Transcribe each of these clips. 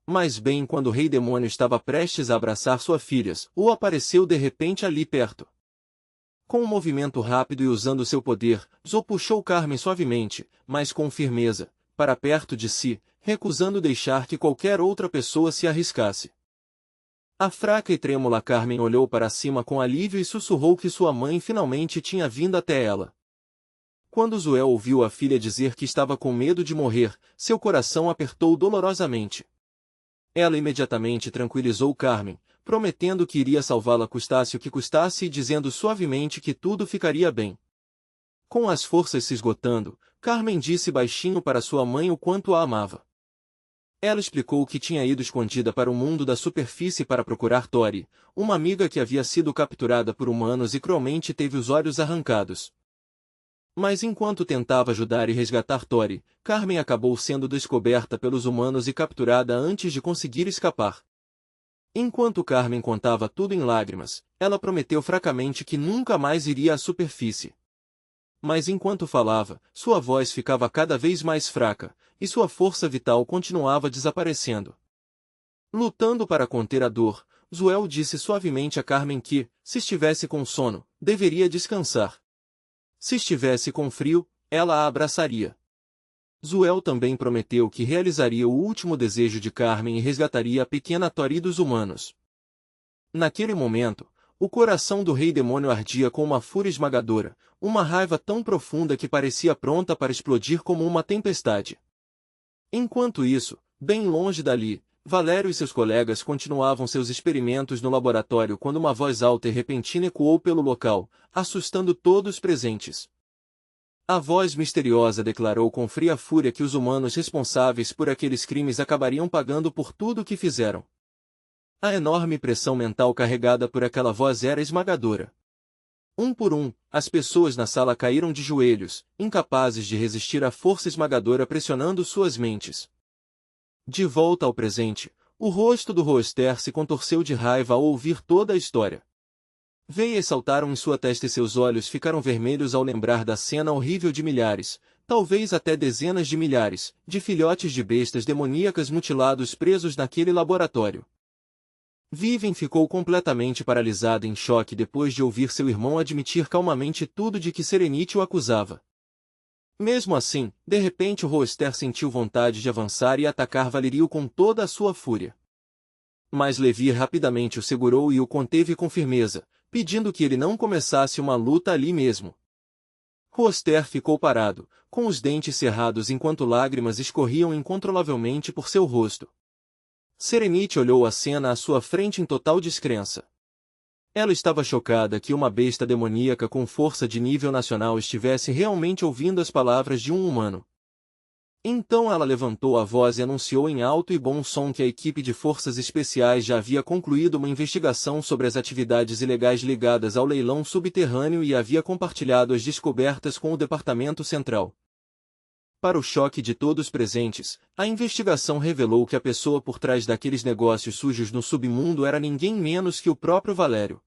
Mas bem quando o rei demônio estava prestes a abraçar sua filha, ou apareceu de repente ali perto. Com um movimento rápido e usando seu poder, Zo puxou Carmen suavemente, mas com firmeza, para perto de si, recusando deixar que qualquer outra pessoa se arriscasse. A fraca e trêmula Carmen olhou para cima com alívio e sussurrou que sua mãe finalmente tinha vindo até ela. Quando Zuel ouviu a filha dizer que estava com medo de morrer, seu coração apertou dolorosamente. Ela imediatamente tranquilizou Carmen, prometendo que iria salvá-la custasse o que custasse e dizendo suavemente que tudo ficaria bem. Com as forças se esgotando, Carmen disse baixinho para sua mãe o quanto a amava. Ela explicou que tinha ido escondida para o mundo da superfície para procurar Tori, uma amiga que havia sido capturada por humanos e cruelmente teve os olhos arrancados. Mas enquanto tentava ajudar e resgatar Tori, Carmen acabou sendo descoberta pelos humanos e capturada antes de conseguir escapar. Enquanto Carmen contava tudo em lágrimas, ela prometeu fracamente que nunca mais iria à superfície. Mas enquanto falava, sua voz ficava cada vez mais fraca, e sua força vital continuava desaparecendo. Lutando para conter a dor, Zuel disse suavemente a Carmen que, se estivesse com sono, deveria descansar. Se estivesse com frio, ela a abraçaria. Zuel também prometeu que realizaria o último desejo de Carmen e resgataria a pequena Tori dos humanos. Naquele momento, o coração do rei demônio ardia com uma fúria esmagadora, uma raiva tão profunda que parecia pronta para explodir como uma tempestade. Enquanto isso, bem longe dali, Valério e seus colegas continuavam seus experimentos no laboratório quando uma voz alta e repentina ecoou pelo local, assustando todos os presentes. A voz misteriosa declarou com fria fúria que os humanos responsáveis por aqueles crimes acabariam pagando por tudo o que fizeram. A enorme pressão mental carregada por aquela voz era esmagadora. Um por um, as pessoas na sala caíram de joelhos, incapazes de resistir à força esmagadora pressionando suas mentes. De volta ao presente, o rosto do Roester se contorceu de raiva ao ouvir toda a história. Veias saltaram em sua testa e seus olhos ficaram vermelhos ao lembrar da cena horrível de milhares, talvez até dezenas de milhares, de filhotes de bestas demoníacas mutilados presos naquele laboratório. Vivian ficou completamente paralisada em choque depois de ouvir seu irmão admitir calmamente tudo de que Serenity o acusava. Mesmo assim, de repente o Roester sentiu vontade de avançar e atacar Valerio com toda a sua fúria. Mas Levi rapidamente o segurou e o conteve com firmeza, pedindo que ele não começasse uma luta ali mesmo. Roester ficou parado, com os dentes cerrados enquanto lágrimas escorriam incontrolavelmente por seu rosto. Serenity olhou a cena à sua frente em total descrença. Ela estava chocada que uma besta demoníaca com força de nível nacional estivesse realmente ouvindo as palavras de um humano. Então ela levantou a voz e anunciou em alto e bom som que a equipe de forças especiais já havia concluído uma investigação sobre as atividades ilegais ligadas ao leilão subterrâneo e havia compartilhado as descobertas com o Departamento Central. Para o choque de todos presentes, a investigação revelou que a pessoa por trás daqueles negócios sujos no submundo era ninguém menos que o próprio Valério.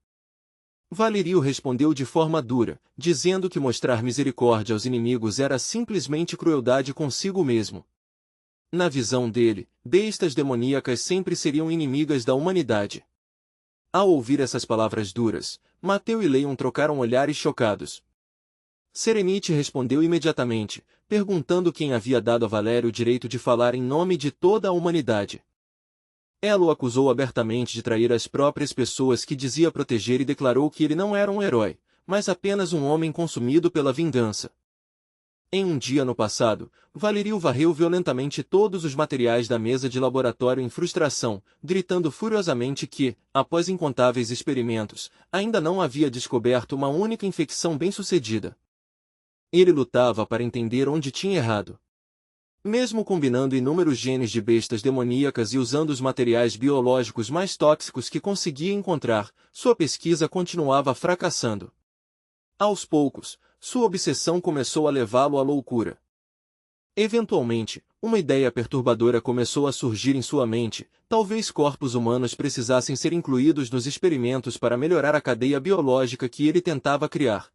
Valerio respondeu de forma dura, dizendo que mostrar misericórdia aos inimigos era simplesmente crueldade consigo mesmo. Na visão dele, bestas demoníacas sempre seriam inimigas da humanidade. Ao ouvir essas palavras duras, Mateu e Leon trocaram olhares chocados. Serenity respondeu imediatamente, perguntando quem havia dado a Valério o direito de falar em nome de toda a humanidade. Ela o acusou abertamente de trair as próprias pessoas que dizia proteger e declarou que ele não era um herói, mas apenas um homem consumido pela vingança. Em um dia no passado, Valerio varreu violentamente todos os materiais da mesa de laboratório em frustração, gritando furiosamente que, após incontáveis experimentos, ainda não havia descoberto uma única infecção bem-sucedida. Ele lutava para entender onde tinha errado. Mesmo combinando inúmeros genes de bestas demoníacas e usando os materiais biológicos mais tóxicos que conseguia encontrar, sua pesquisa continuava fracassando. Aos poucos, sua obsessão começou a levá-lo à loucura. Eventualmente, uma ideia perturbadora começou a surgir em sua mente, talvez corpos humanos precisassem ser incluídos nos experimentos para melhorar a cadeia biológica que ele tentava criar.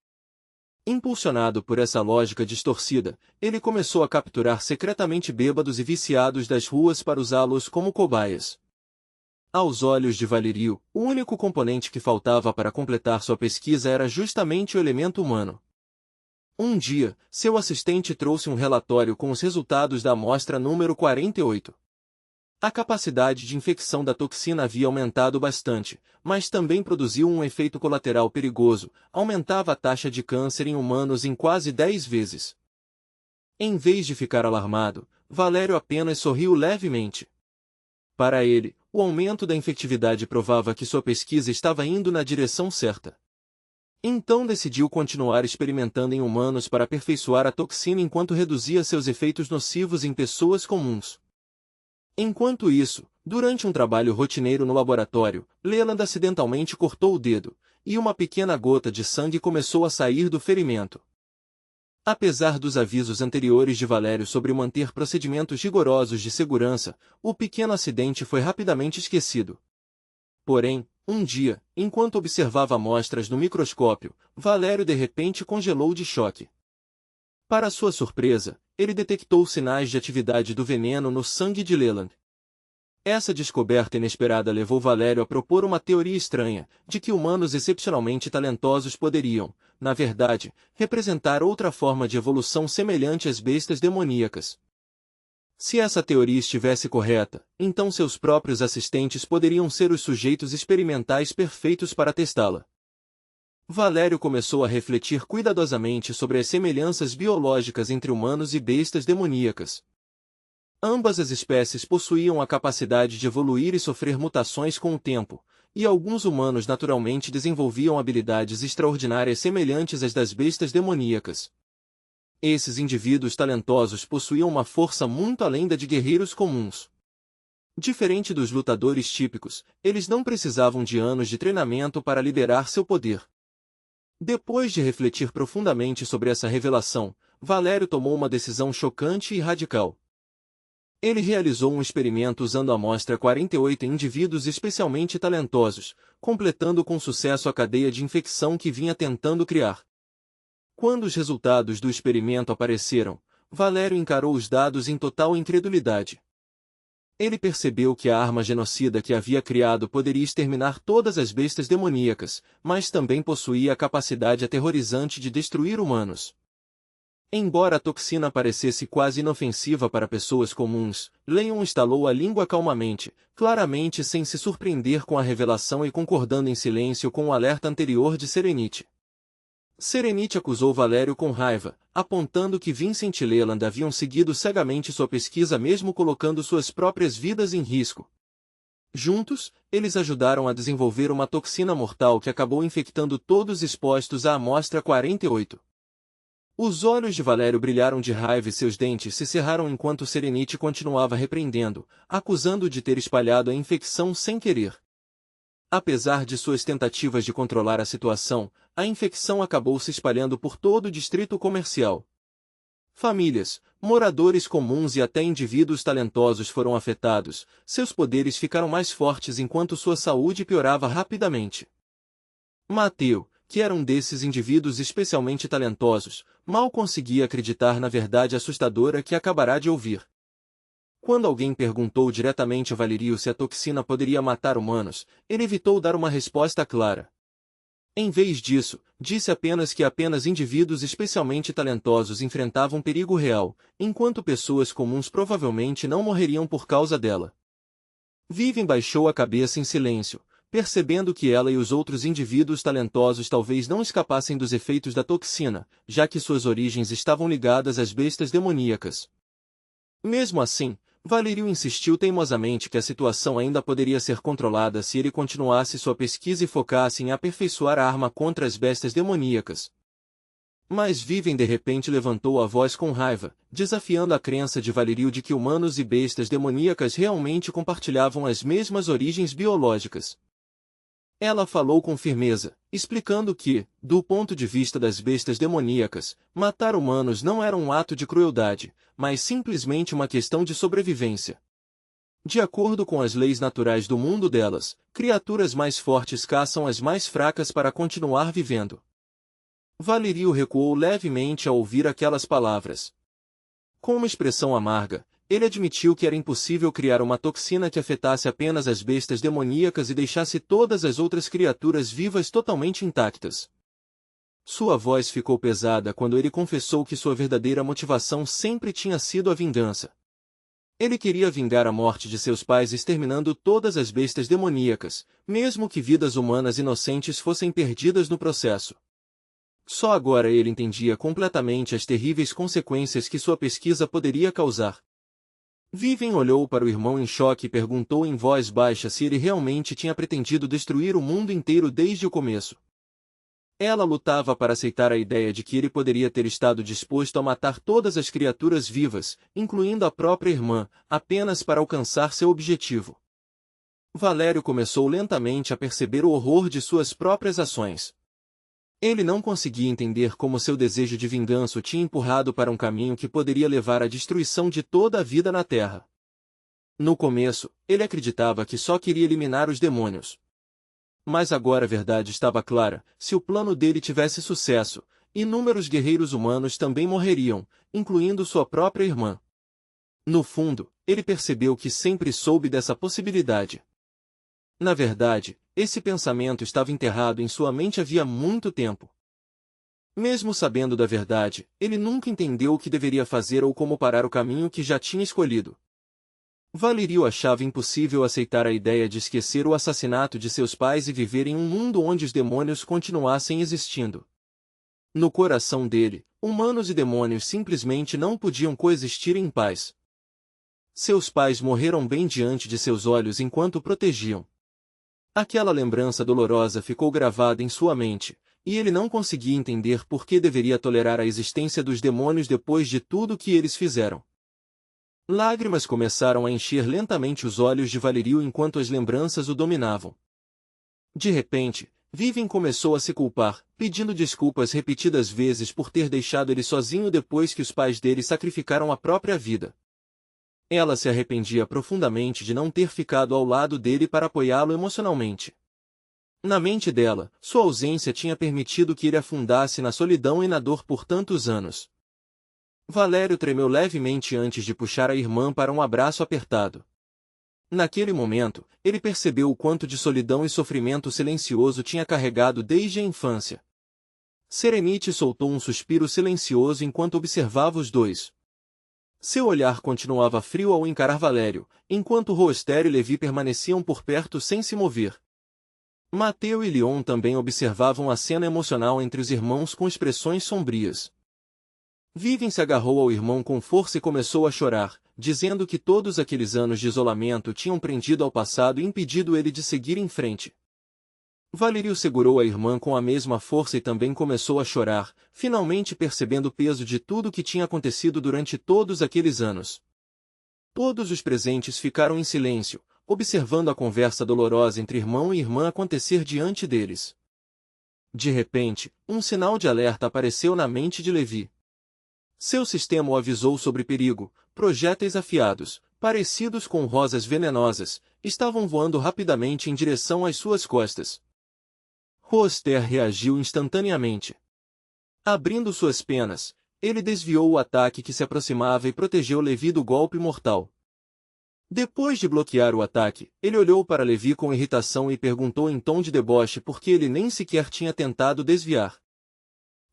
Impulsionado por essa lógica distorcida, ele começou a capturar secretamente bêbados e viciados das ruas para usá-los como cobaias. Aos olhos de Valerio, o único componente que faltava para completar sua pesquisa era justamente o elemento humano. Um dia, seu assistente trouxe um relatório com os resultados da amostra número 48. A capacidade de infecção da toxina havia aumentado bastante, mas também produziu um efeito colateral perigoso, aumentava a taxa de câncer em humanos em quase 10 vezes. Em vez de ficar alarmado, Valério apenas sorriu levemente. Para ele, o aumento da infectividade provava que sua pesquisa estava indo na direção certa. Então decidiu continuar experimentando em humanos para aperfeiçoar a toxina enquanto reduzia seus efeitos nocivos em pessoas comuns. Enquanto isso, durante um trabalho rotineiro no laboratório, Leland acidentalmente cortou o dedo, e uma pequena gota de sangue começou a sair do ferimento. Apesar dos avisos anteriores de Valério sobre manter procedimentos rigorosos de segurança, o pequeno acidente foi rapidamente esquecido. Porém, um dia, enquanto observava amostras no microscópio, Valério de repente congelou de choque. Para sua surpresa, ele detectou sinais de atividade do veneno no sangue de Leland. Essa descoberta inesperada levou Valério a propor uma teoria estranha, de que humanos excepcionalmente talentosos poderiam, na verdade, representar outra forma de evolução semelhante às bestas demoníacas. Se essa teoria estivesse correta, então seus próprios assistentes poderiam ser os sujeitos experimentais perfeitos para testá-la. Valério começou a refletir cuidadosamente sobre as semelhanças biológicas entre humanos e bestas demoníacas. Ambas as espécies possuíam a capacidade de evoluir e sofrer mutações com o tempo, e alguns humanos naturalmente desenvolviam habilidades extraordinárias semelhantes às das bestas demoníacas. Esses indivíduos talentosos possuíam uma força muito além da de guerreiros comuns. Diferente dos lutadores típicos, eles não precisavam de anos de treinamento para liderar seu poder. Depois de refletir profundamente sobre essa revelação, Valério tomou uma decisão chocante e radical. Ele realizou um experimento usando a amostra 48 em indivíduos especialmente talentosos, completando com sucesso a cadeia de infecção que vinha tentando criar. Quando os resultados do experimento apareceram, Valério encarou os dados em total incredulidade. Ele percebeu que a arma genocida que havia criado poderia exterminar todas as bestas demoníacas, mas também possuía a capacidade aterrorizante de destruir humanos. Embora a toxina parecesse quase inofensiva para pessoas comuns, Leon estalou a língua calmamente, claramente sem se surpreender com a revelação e concordando em silêncio com o alerta anterior de Serenity. Serenity acusou Valério com raiva, apontando que Vincent e Leland haviam seguido cegamente sua pesquisa mesmo colocando suas próprias vidas em risco. Juntos, eles ajudaram a desenvolver uma toxina mortal que acabou infectando todos expostos à amostra 48. Os olhos de Valério brilharam de raiva e seus dentes se cerraram enquanto Serenity continuava repreendendo, acusando-o de ter espalhado a infecção sem querer. Apesar de suas tentativas de controlar a situação, a infecção acabou se espalhando por todo o distrito comercial. Famílias, moradores comuns e até indivíduos talentosos foram afetados, seus poderes ficaram mais fortes enquanto sua saúde piorava rapidamente. Mateu, que era um desses indivíduos especialmente talentosos, mal conseguia acreditar na verdade assustadora que acabará de ouvir. Quando alguém perguntou diretamente a Valerio se a toxina poderia matar humanos, ele evitou dar uma resposta clara. Em vez disso, disse apenas que apenas indivíduos especialmente talentosos enfrentavam perigo real, enquanto pessoas comuns provavelmente não morreriam por causa dela. Vivian baixou a cabeça em silêncio, percebendo que ela e os outros indivíduos talentosos talvez não escapassem dos efeitos da toxina, já que suas origens estavam ligadas às bestas demoníacas. Mesmo assim, Valerio insistiu teimosamente que a situação ainda poderia ser controlada se ele continuasse sua pesquisa e focasse em aperfeiçoar a arma contra as bestas demoníacas. Mas Vivian de repente levantou a voz com raiva, desafiando a crença de Valerio de que humanos e bestas demoníacas realmente compartilhavam as mesmas origens biológicas. Ela falou com firmeza, explicando que, do ponto de vista das bestas demoníacas, matar humanos não era um ato de crueldade, mas simplesmente uma questão de sobrevivência. De acordo com as leis naturais do mundo delas, criaturas mais fortes caçam as mais fracas para continuar vivendo. Valerio recuou levemente ao ouvir aquelas palavras. Com uma expressão amarga, ele admitiu que era impossível criar uma toxina que afetasse apenas as bestas demoníacas e deixasse todas as outras criaturas vivas totalmente intactas. Sua voz ficou pesada quando ele confessou que sua verdadeira motivação sempre tinha sido a vingança. Ele queria vingar a morte de seus pais exterminando todas as bestas demoníacas, mesmo que vidas humanas inocentes fossem perdidas no processo. Só agora ele entendia completamente as terríveis consequências que sua pesquisa poderia causar. Vivian olhou para o irmão em choque e perguntou em voz baixa se ele realmente tinha pretendido destruir o mundo inteiro desde o começo. Ela lutava para aceitar a ideia de que ele poderia ter estado disposto a matar todas as criaturas vivas, incluindo a própria irmã, apenas para alcançar seu objetivo. Valério começou lentamente a perceber o horror de suas próprias ações. Ele não conseguia entender como seu desejo de vingança o tinha empurrado para um caminho que poderia levar à destruição de toda a vida na Terra. No começo, ele acreditava que só queria eliminar os demônios. Mas agora a verdade estava clara: se o plano dele tivesse sucesso, inúmeros guerreiros humanos também morreriam, incluindo sua própria irmã. No fundo, ele percebeu que sempre soube dessa possibilidade. Na verdade, esse pensamento estava enterrado em sua mente havia muito tempo. Mesmo sabendo da verdade, ele nunca entendeu o que deveria fazer ou como parar o caminho que já tinha escolhido. Valerio achava impossível aceitar a ideia de esquecer o assassinato de seus pais e viver em um mundo onde os demônios continuassem existindo. No coração dele, humanos e demônios simplesmente não podiam coexistir em paz. Seus pais morreram bem diante de seus olhos enquanto o protegiam. Aquela lembrança dolorosa ficou gravada em sua mente, e ele não conseguia entender por que deveria tolerar a existência dos demônios depois de tudo que eles fizeram. Lágrimas começaram a encher lentamente os olhos de Valerio enquanto as lembranças o dominavam. De repente, Vivian começou a se culpar, pedindo desculpas repetidas vezes por ter deixado ele sozinho depois que os pais dele sacrificaram a própria vida. Ela se arrependia profundamente de não ter ficado ao lado dele para apoiá-lo emocionalmente. Na mente dela, sua ausência tinha permitido que ele afundasse na solidão e na dor por tantos anos. Valério tremeu levemente antes de puxar a irmã para um abraço apertado. Naquele momento, ele percebeu o quanto de solidão e sofrimento silencioso tinha carregado desde a infância. Serenite soltou um suspiro silencioso enquanto observava os dois. Seu olhar continuava frio ao encarar Valério, enquanto Roster e Levi permaneciam por perto sem se mover. Mateu e Leon também observavam a cena emocional entre os irmãos com expressões sombrias. Vivian se agarrou ao irmão com força e começou a chorar, dizendo que todos aqueles anos de isolamento tinham prendido ao passado e impedido ele de seguir em frente. Valerio segurou a irmã com a mesma força e também começou a chorar, finalmente percebendo o peso de tudo que tinha acontecido durante todos aqueles anos. Todos os presentes ficaram em silêncio, observando a conversa dolorosa entre irmão e irmã acontecer diante deles. De repente, um sinal de alerta apareceu na mente de Levi. Seu sistema o avisou sobre perigo. Projéteis afiados, parecidos com rosas venenosas, estavam voando rapidamente em direção às suas costas. Roster reagiu instantaneamente. Abrindo suas penas, ele desviou o ataque que se aproximava e protegeu Levi do golpe mortal. Depois de bloquear o ataque, ele olhou para Levi com irritação e perguntou em tom de deboche por que ele nem sequer tinha tentado desviar.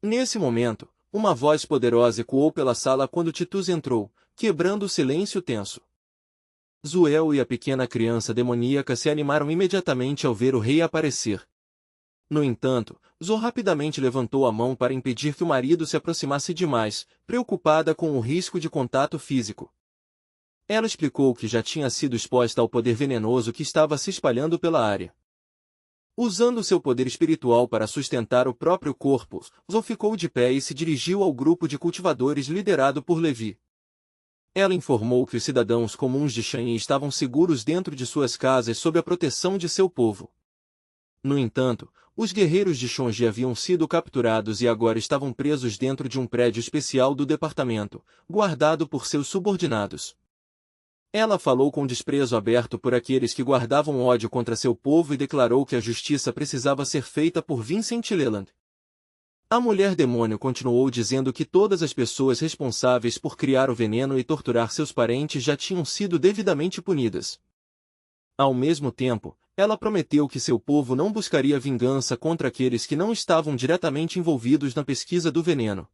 Nesse momento, uma voz poderosa ecoou pela sala quando Titus entrou, quebrando o silêncio tenso. Zuel e a pequena criança demoníaca se animaram imediatamente ao ver o rei aparecer. No entanto, Zo rapidamente levantou a mão para impedir que o marido se aproximasse demais, preocupada com o risco de contato físico. Ela explicou que já tinha sido exposta ao poder venenoso que estava se espalhando pela área. Usando seu poder espiritual para sustentar o próprio corpo, Zo ficou de pé e se dirigiu ao grupo de cultivadores liderado por Levi. Ela informou que os cidadãos comuns de Shanyi estavam seguros dentro de suas casas sob a proteção de seu povo. No entanto, os guerreiros de Shonji haviam sido capturados e agora estavam presos dentro de um prédio especial do departamento, guardado por seus subordinados. Ela falou com desprezo aberto por aqueles que guardavam ódio contra seu povo e declarou que a justiça precisava ser feita por Vincent Leland. A mulher-demônio continuou dizendo que todas as pessoas responsáveis por criar o veneno e torturar seus parentes já tinham sido devidamente punidas. Ao mesmo tempo, ela prometeu que seu povo não buscaria vingança contra aqueles que não estavam diretamente envolvidos na pesquisa do veneno.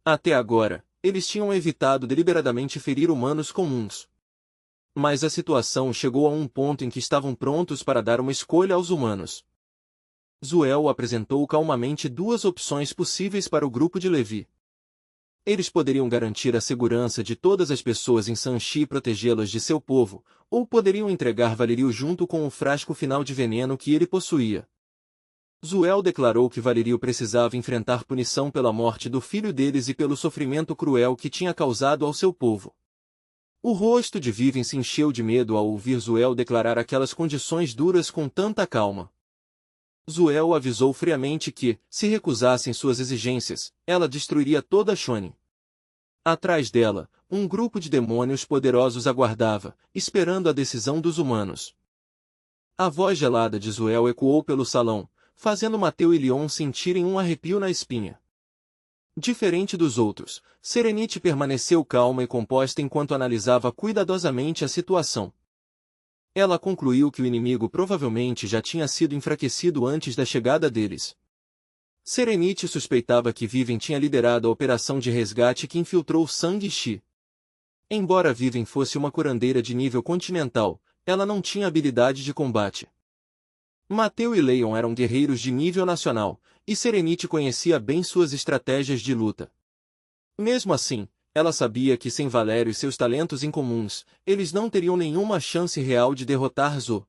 Até agora, eles tinham evitado deliberadamente ferir humanos comuns. Mas a situação chegou a um ponto em que estavam prontos para dar uma escolha aos humanos. Zuel apresentou calmamente duas opções possíveis para o grupo de Levi. Eles poderiam garantir a segurança de todas as pessoas em Sanchi e protegê-las de seu povo, ou poderiam entregar Valeriu junto com o frasco final de veneno que ele possuía. Zuel declarou que Valeriu precisava enfrentar punição pela morte do filho deles e pelo sofrimento cruel que tinha causado ao seu povo. O rosto de Viven se encheu de medo ao ouvir Zuel declarar aquelas condições duras com tanta calma. Zuel avisou friamente que, se recusassem suas exigências, ela destruiria toda Shonin. Atrás dela, um grupo de demônios poderosos aguardava, esperando a decisão dos humanos. A voz gelada de Zuel ecoou pelo salão, fazendo Mateu e Leon sentirem um arrepio na espinha. Diferente dos outros, Serenite permaneceu calma e composta enquanto analisava cuidadosamente a situação. Ela concluiu que o inimigo provavelmente já tinha sido enfraquecido antes da chegada deles. Serenite suspeitava que Viven tinha liderado a operação de resgate que infiltrou Sang Shi. Embora Viven fosse uma curandeira de nível continental, ela não tinha habilidade de combate. Mateu e Leon eram guerreiros de nível nacional, e Serenite conhecia bem suas estratégias de luta. Mesmo assim, ela sabia que sem Valério e seus talentos incomuns, eles não teriam nenhuma chance real de derrotar Zo.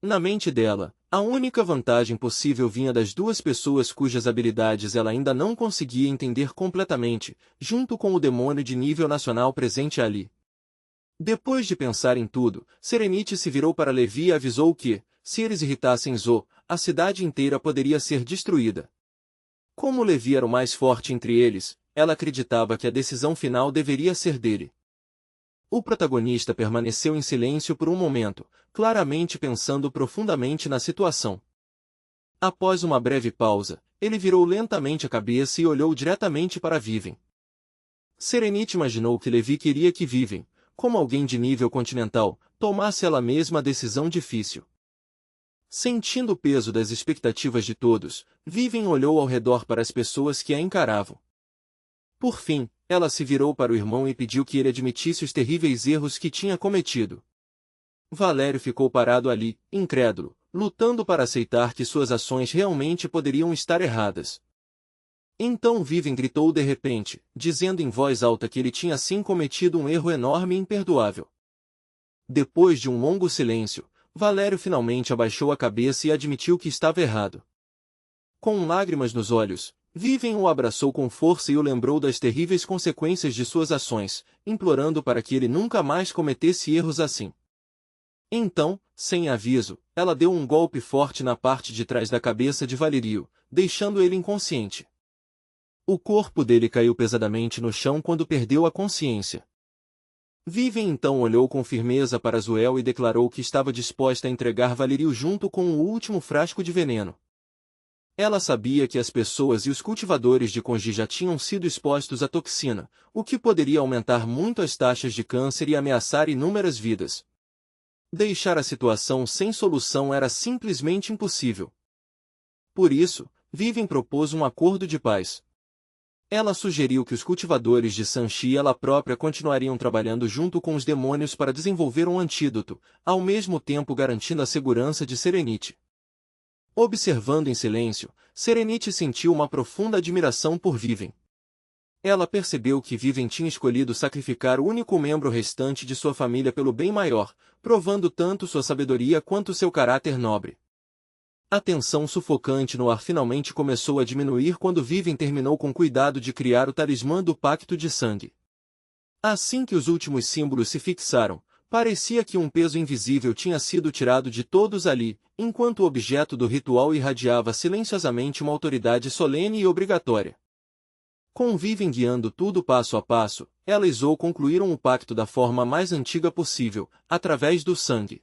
Na mente dela, a única vantagem possível vinha das duas pessoas cujas habilidades ela ainda não conseguia entender completamente, junto com o demônio de nível nacional presente ali. Depois de pensar em tudo, Serenite se virou para Levi e avisou que, se eles irritassem Zo, a cidade inteira poderia ser destruída. Como Levi era o mais forte entre eles, ela acreditava que a decisão final deveria ser dele. O protagonista permaneceu em silêncio por um momento, claramente pensando profundamente na situação. Após uma breve pausa, ele virou lentamente a cabeça e olhou diretamente para Viven. Serenite imaginou que Levi queria que Viven, como alguém de nível continental, tomasse ela mesma a decisão difícil. Sentindo o peso das expectativas de todos, Viven olhou ao redor para as pessoas que a encaravam. Por fim, ela se virou para o irmão e pediu que ele admitisse os terríveis erros que tinha cometido. Valério ficou parado ali, incrédulo, lutando para aceitar que suas ações realmente poderiam estar erradas. Então Viven gritou de repente, dizendo em voz alta que ele tinha sim cometido um erro enorme e imperdoável. Depois de um longo silêncio, Valério finalmente abaixou a cabeça e admitiu que estava errado. Com lágrimas nos olhos, Viven o abraçou com força e o lembrou das terríveis consequências de suas ações, implorando para que ele nunca mais cometesse erros assim. Então, sem aviso, ela deu um golpe forte na parte de trás da cabeça de Valeriu, deixando ele inconsciente. O corpo dele caiu pesadamente no chão quando perdeu a consciência. Viven então olhou com firmeza para Zuel e declarou que estava disposta a entregar Valeriu junto com o último frasco de veneno. Ela sabia que as pessoas e os cultivadores de Konji já tinham sido expostos à toxina, o que poderia aumentar muito as taxas de câncer e ameaçar inúmeras vidas. Deixar a situação sem solução era simplesmente impossível. Por isso, Viven propôs um acordo de paz. Ela sugeriu que os cultivadores de Sanchi e ela própria continuariam trabalhando junto com os demônios para desenvolver um antídoto, ao mesmo tempo garantindo a segurança de Serenite. Observando em silêncio, Serenite sentiu uma profunda admiração por Viven. Ela percebeu que Viven tinha escolhido sacrificar o único membro restante de sua família pelo bem maior, provando tanto sua sabedoria quanto seu caráter nobre. A tensão sufocante no ar finalmente começou a diminuir quando Viven terminou com cuidado de criar o talismã do Pacto de Sangue. Assim que os últimos símbolos se fixaram, parecia que um peso invisível tinha sido tirado de todos ali, enquanto o objeto do ritual irradiava silenciosamente uma autoridade solene e obrigatória. Com Viven guiando tudo passo a passo, ela e Zou concluíram o pacto da forma mais antiga possível, através do sangue.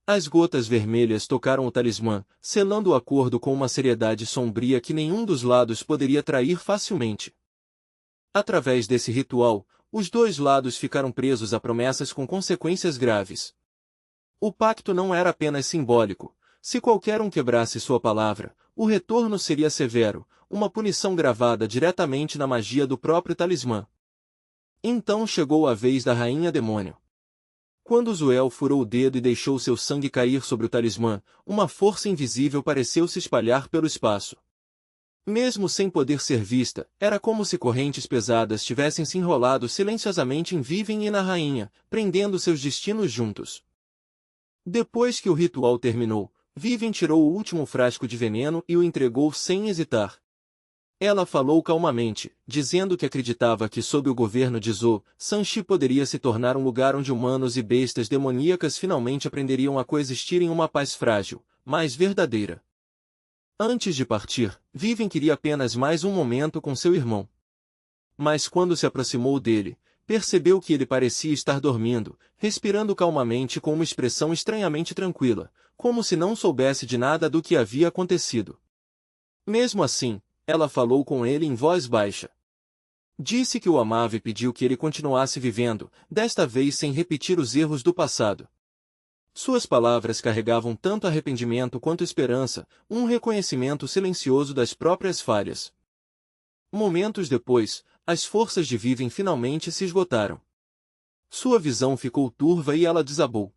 As gotas vermelhas tocaram o talismã, selando o acordo com uma seriedade sombria que nenhum dos lados poderia trair facilmente. Através desse ritual, os dois lados ficaram presos a promessas com consequências graves. O pacto não era apenas simbólico. Se qualquer um quebrasse sua palavra, o retorno seria severo, uma punição gravada diretamente na magia do próprio talismã. Então chegou a vez da Rainha Demônio. Quando Zuel furou o dedo e deixou seu sangue cair sobre o talismã, uma força invisível pareceu se espalhar pelo espaço. Mesmo sem poder ser vista, era como se correntes pesadas tivessem se enrolado silenciosamente em Vivien e na Rainha, prendendo seus destinos juntos. Depois que o ritual terminou, Vivien tirou o último frasco de veneno e o entregou sem hesitar. Ela falou calmamente, dizendo que acreditava que sob o governo de Zhou, Sanxi poderia se tornar um lugar onde humanos e bestas demoníacas finalmente aprenderiam a coexistir em uma paz frágil, mas verdadeira. Antes de partir, Vivien queria apenas mais um momento com seu irmão. Mas quando se aproximou dele, percebeu que ele parecia estar dormindo, respirando calmamente com uma expressão estranhamente tranquila, como se não soubesse de nada do que havia acontecido. Mesmo assim, ela falou com ele em voz baixa. Disse que o amava e pediu que ele continuasse vivendo, desta vez sem repetir os erros do passado. Suas palavras carregavam tanto arrependimento quanto esperança, um reconhecimento silencioso das próprias falhas. Momentos depois, as forças de Vivien finalmente se esgotaram. Sua visão ficou turva e ela desabou.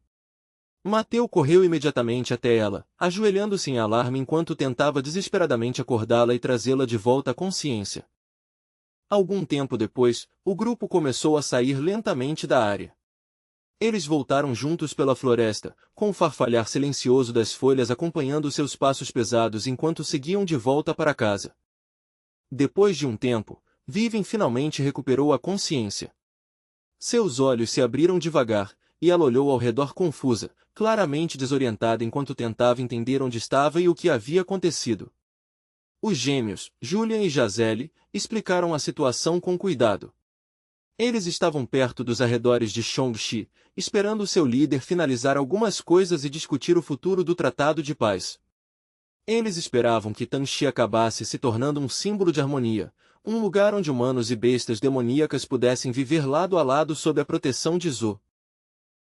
Mateu correu imediatamente até ela, ajoelhando-se em alarme enquanto tentava desesperadamente acordá-la e trazê-la de volta à consciência. Algum tempo depois, o grupo começou a sair lentamente da área. Eles voltaram juntos pela floresta, com o farfalhar silencioso das folhas acompanhando seus passos pesados enquanto seguiam de volta para casa. Depois de um tempo, Vivien finalmente recuperou a consciência. Seus olhos se abriram devagar, e ela olhou ao redor confusa, claramente desorientada enquanto tentava entender onde estava e o que havia acontecido. Os gêmeos, Julian e Jazelle, explicaram a situação com cuidado. Eles estavam perto dos arredores de Shang-Chi, esperando seu líder finalizar algumas coisas e discutir o futuro do Tratado de Paz. Eles esperavam que Tang-Chi acabasse se tornando um símbolo de harmonia, um lugar onde humanos e bestas demoníacas pudessem viver lado a lado sob a proteção de Zhou.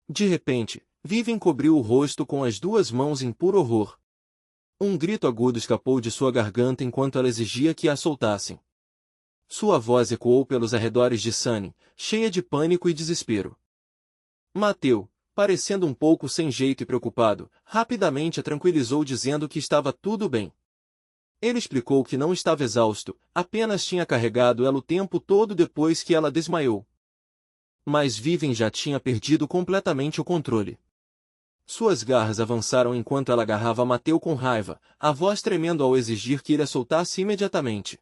De repente, Vivien cobriu o rosto com as duas mãos em puro horror. Um grito agudo escapou de sua garganta enquanto ela exigia que a soltassem. Sua voz ecoou pelos arredores de Sunny, cheia de pânico e desespero. Mateu, parecendo um pouco sem jeito e preocupado, rapidamente a tranquilizou dizendo que estava tudo bem. Ele explicou que não estava exausto, apenas tinha carregado ela o tempo todo depois que ela desmaiou. Mas Vivien já tinha perdido completamente o controle. Suas garras avançaram enquanto ela agarrava Mateu com raiva, a voz tremendo ao exigir que ele a soltasse imediatamente.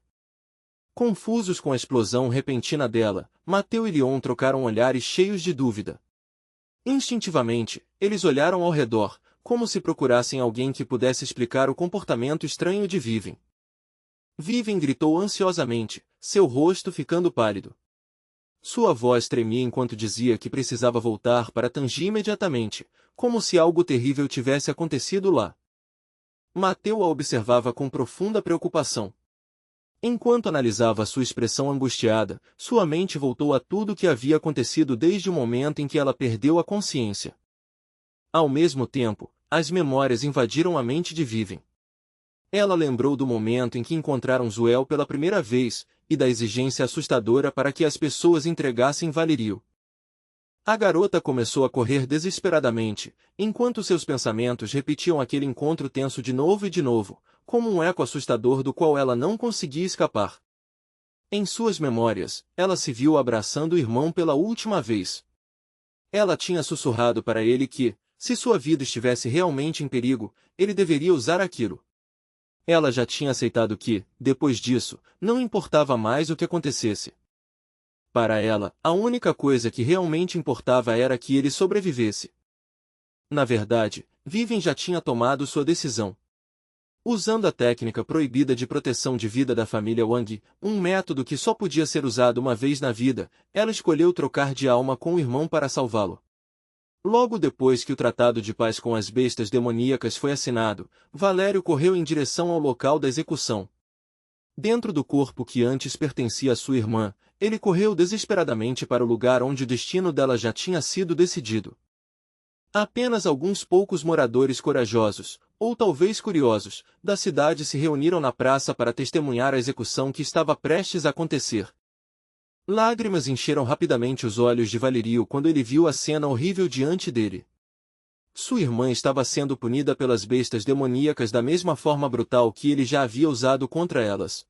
Confusos com a explosão repentina dela, Mateu e Leon trocaram olhares cheios de dúvida. Instintivamente, eles olharam ao redor, como se procurassem alguém que pudesse explicar o comportamento estranho de Vivien. Vivien gritou ansiosamente, seu rosto ficando pálido. Sua voz tremia enquanto dizia que precisava voltar para Tangi imediatamente, como se algo terrível tivesse acontecido lá. Mateu a observava com profunda preocupação. Enquanto analisava sua expressão angustiada, sua mente voltou a tudo o que havia acontecido desde o momento em que ela perdeu a consciência. Ao mesmo tempo, as memórias invadiram a mente de Vivien. Ela lembrou do momento em que encontraram Zuel pela primeira vez, e da exigência assustadora para que as pessoas entregassem Valerio. A garota começou a correr desesperadamente, enquanto seus pensamentos repetiam aquele encontro tenso de novo, como um eco assustador do qual ela não conseguia escapar. Em suas memórias, ela se viu abraçando o irmão pela última vez. Ela tinha sussurrado para ele que, se sua vida estivesse realmente em perigo, ele deveria usar aquilo. Ela já tinha aceitado que, depois disso, não importava mais o que acontecesse. Para ela, a única coisa que realmente importava era que ele sobrevivesse. Na verdade, Vivien já tinha tomado sua decisão. Usando a técnica proibida de proteção de vida da família Wang, um método que só podia ser usado uma vez na vida, ela escolheu trocar de alma com o irmão para salvá-lo. Logo depois que o tratado de paz com as bestas demoníacas foi assinado, Valério correu em direção ao local da execução. Dentro do corpo que antes pertencia à sua irmã, ele correu desesperadamente para o lugar onde o destino dela já tinha sido decidido. Apenas alguns poucos moradores corajosos, ou talvez curiosos, da cidade se reuniram na praça para testemunhar a execução que estava prestes a acontecer. Lágrimas encheram rapidamente os olhos de Valerio quando ele viu a cena horrível diante dele. Sua irmã estava sendo punida pelas bestas demoníacas da mesma forma brutal que ele já havia usado contra elas.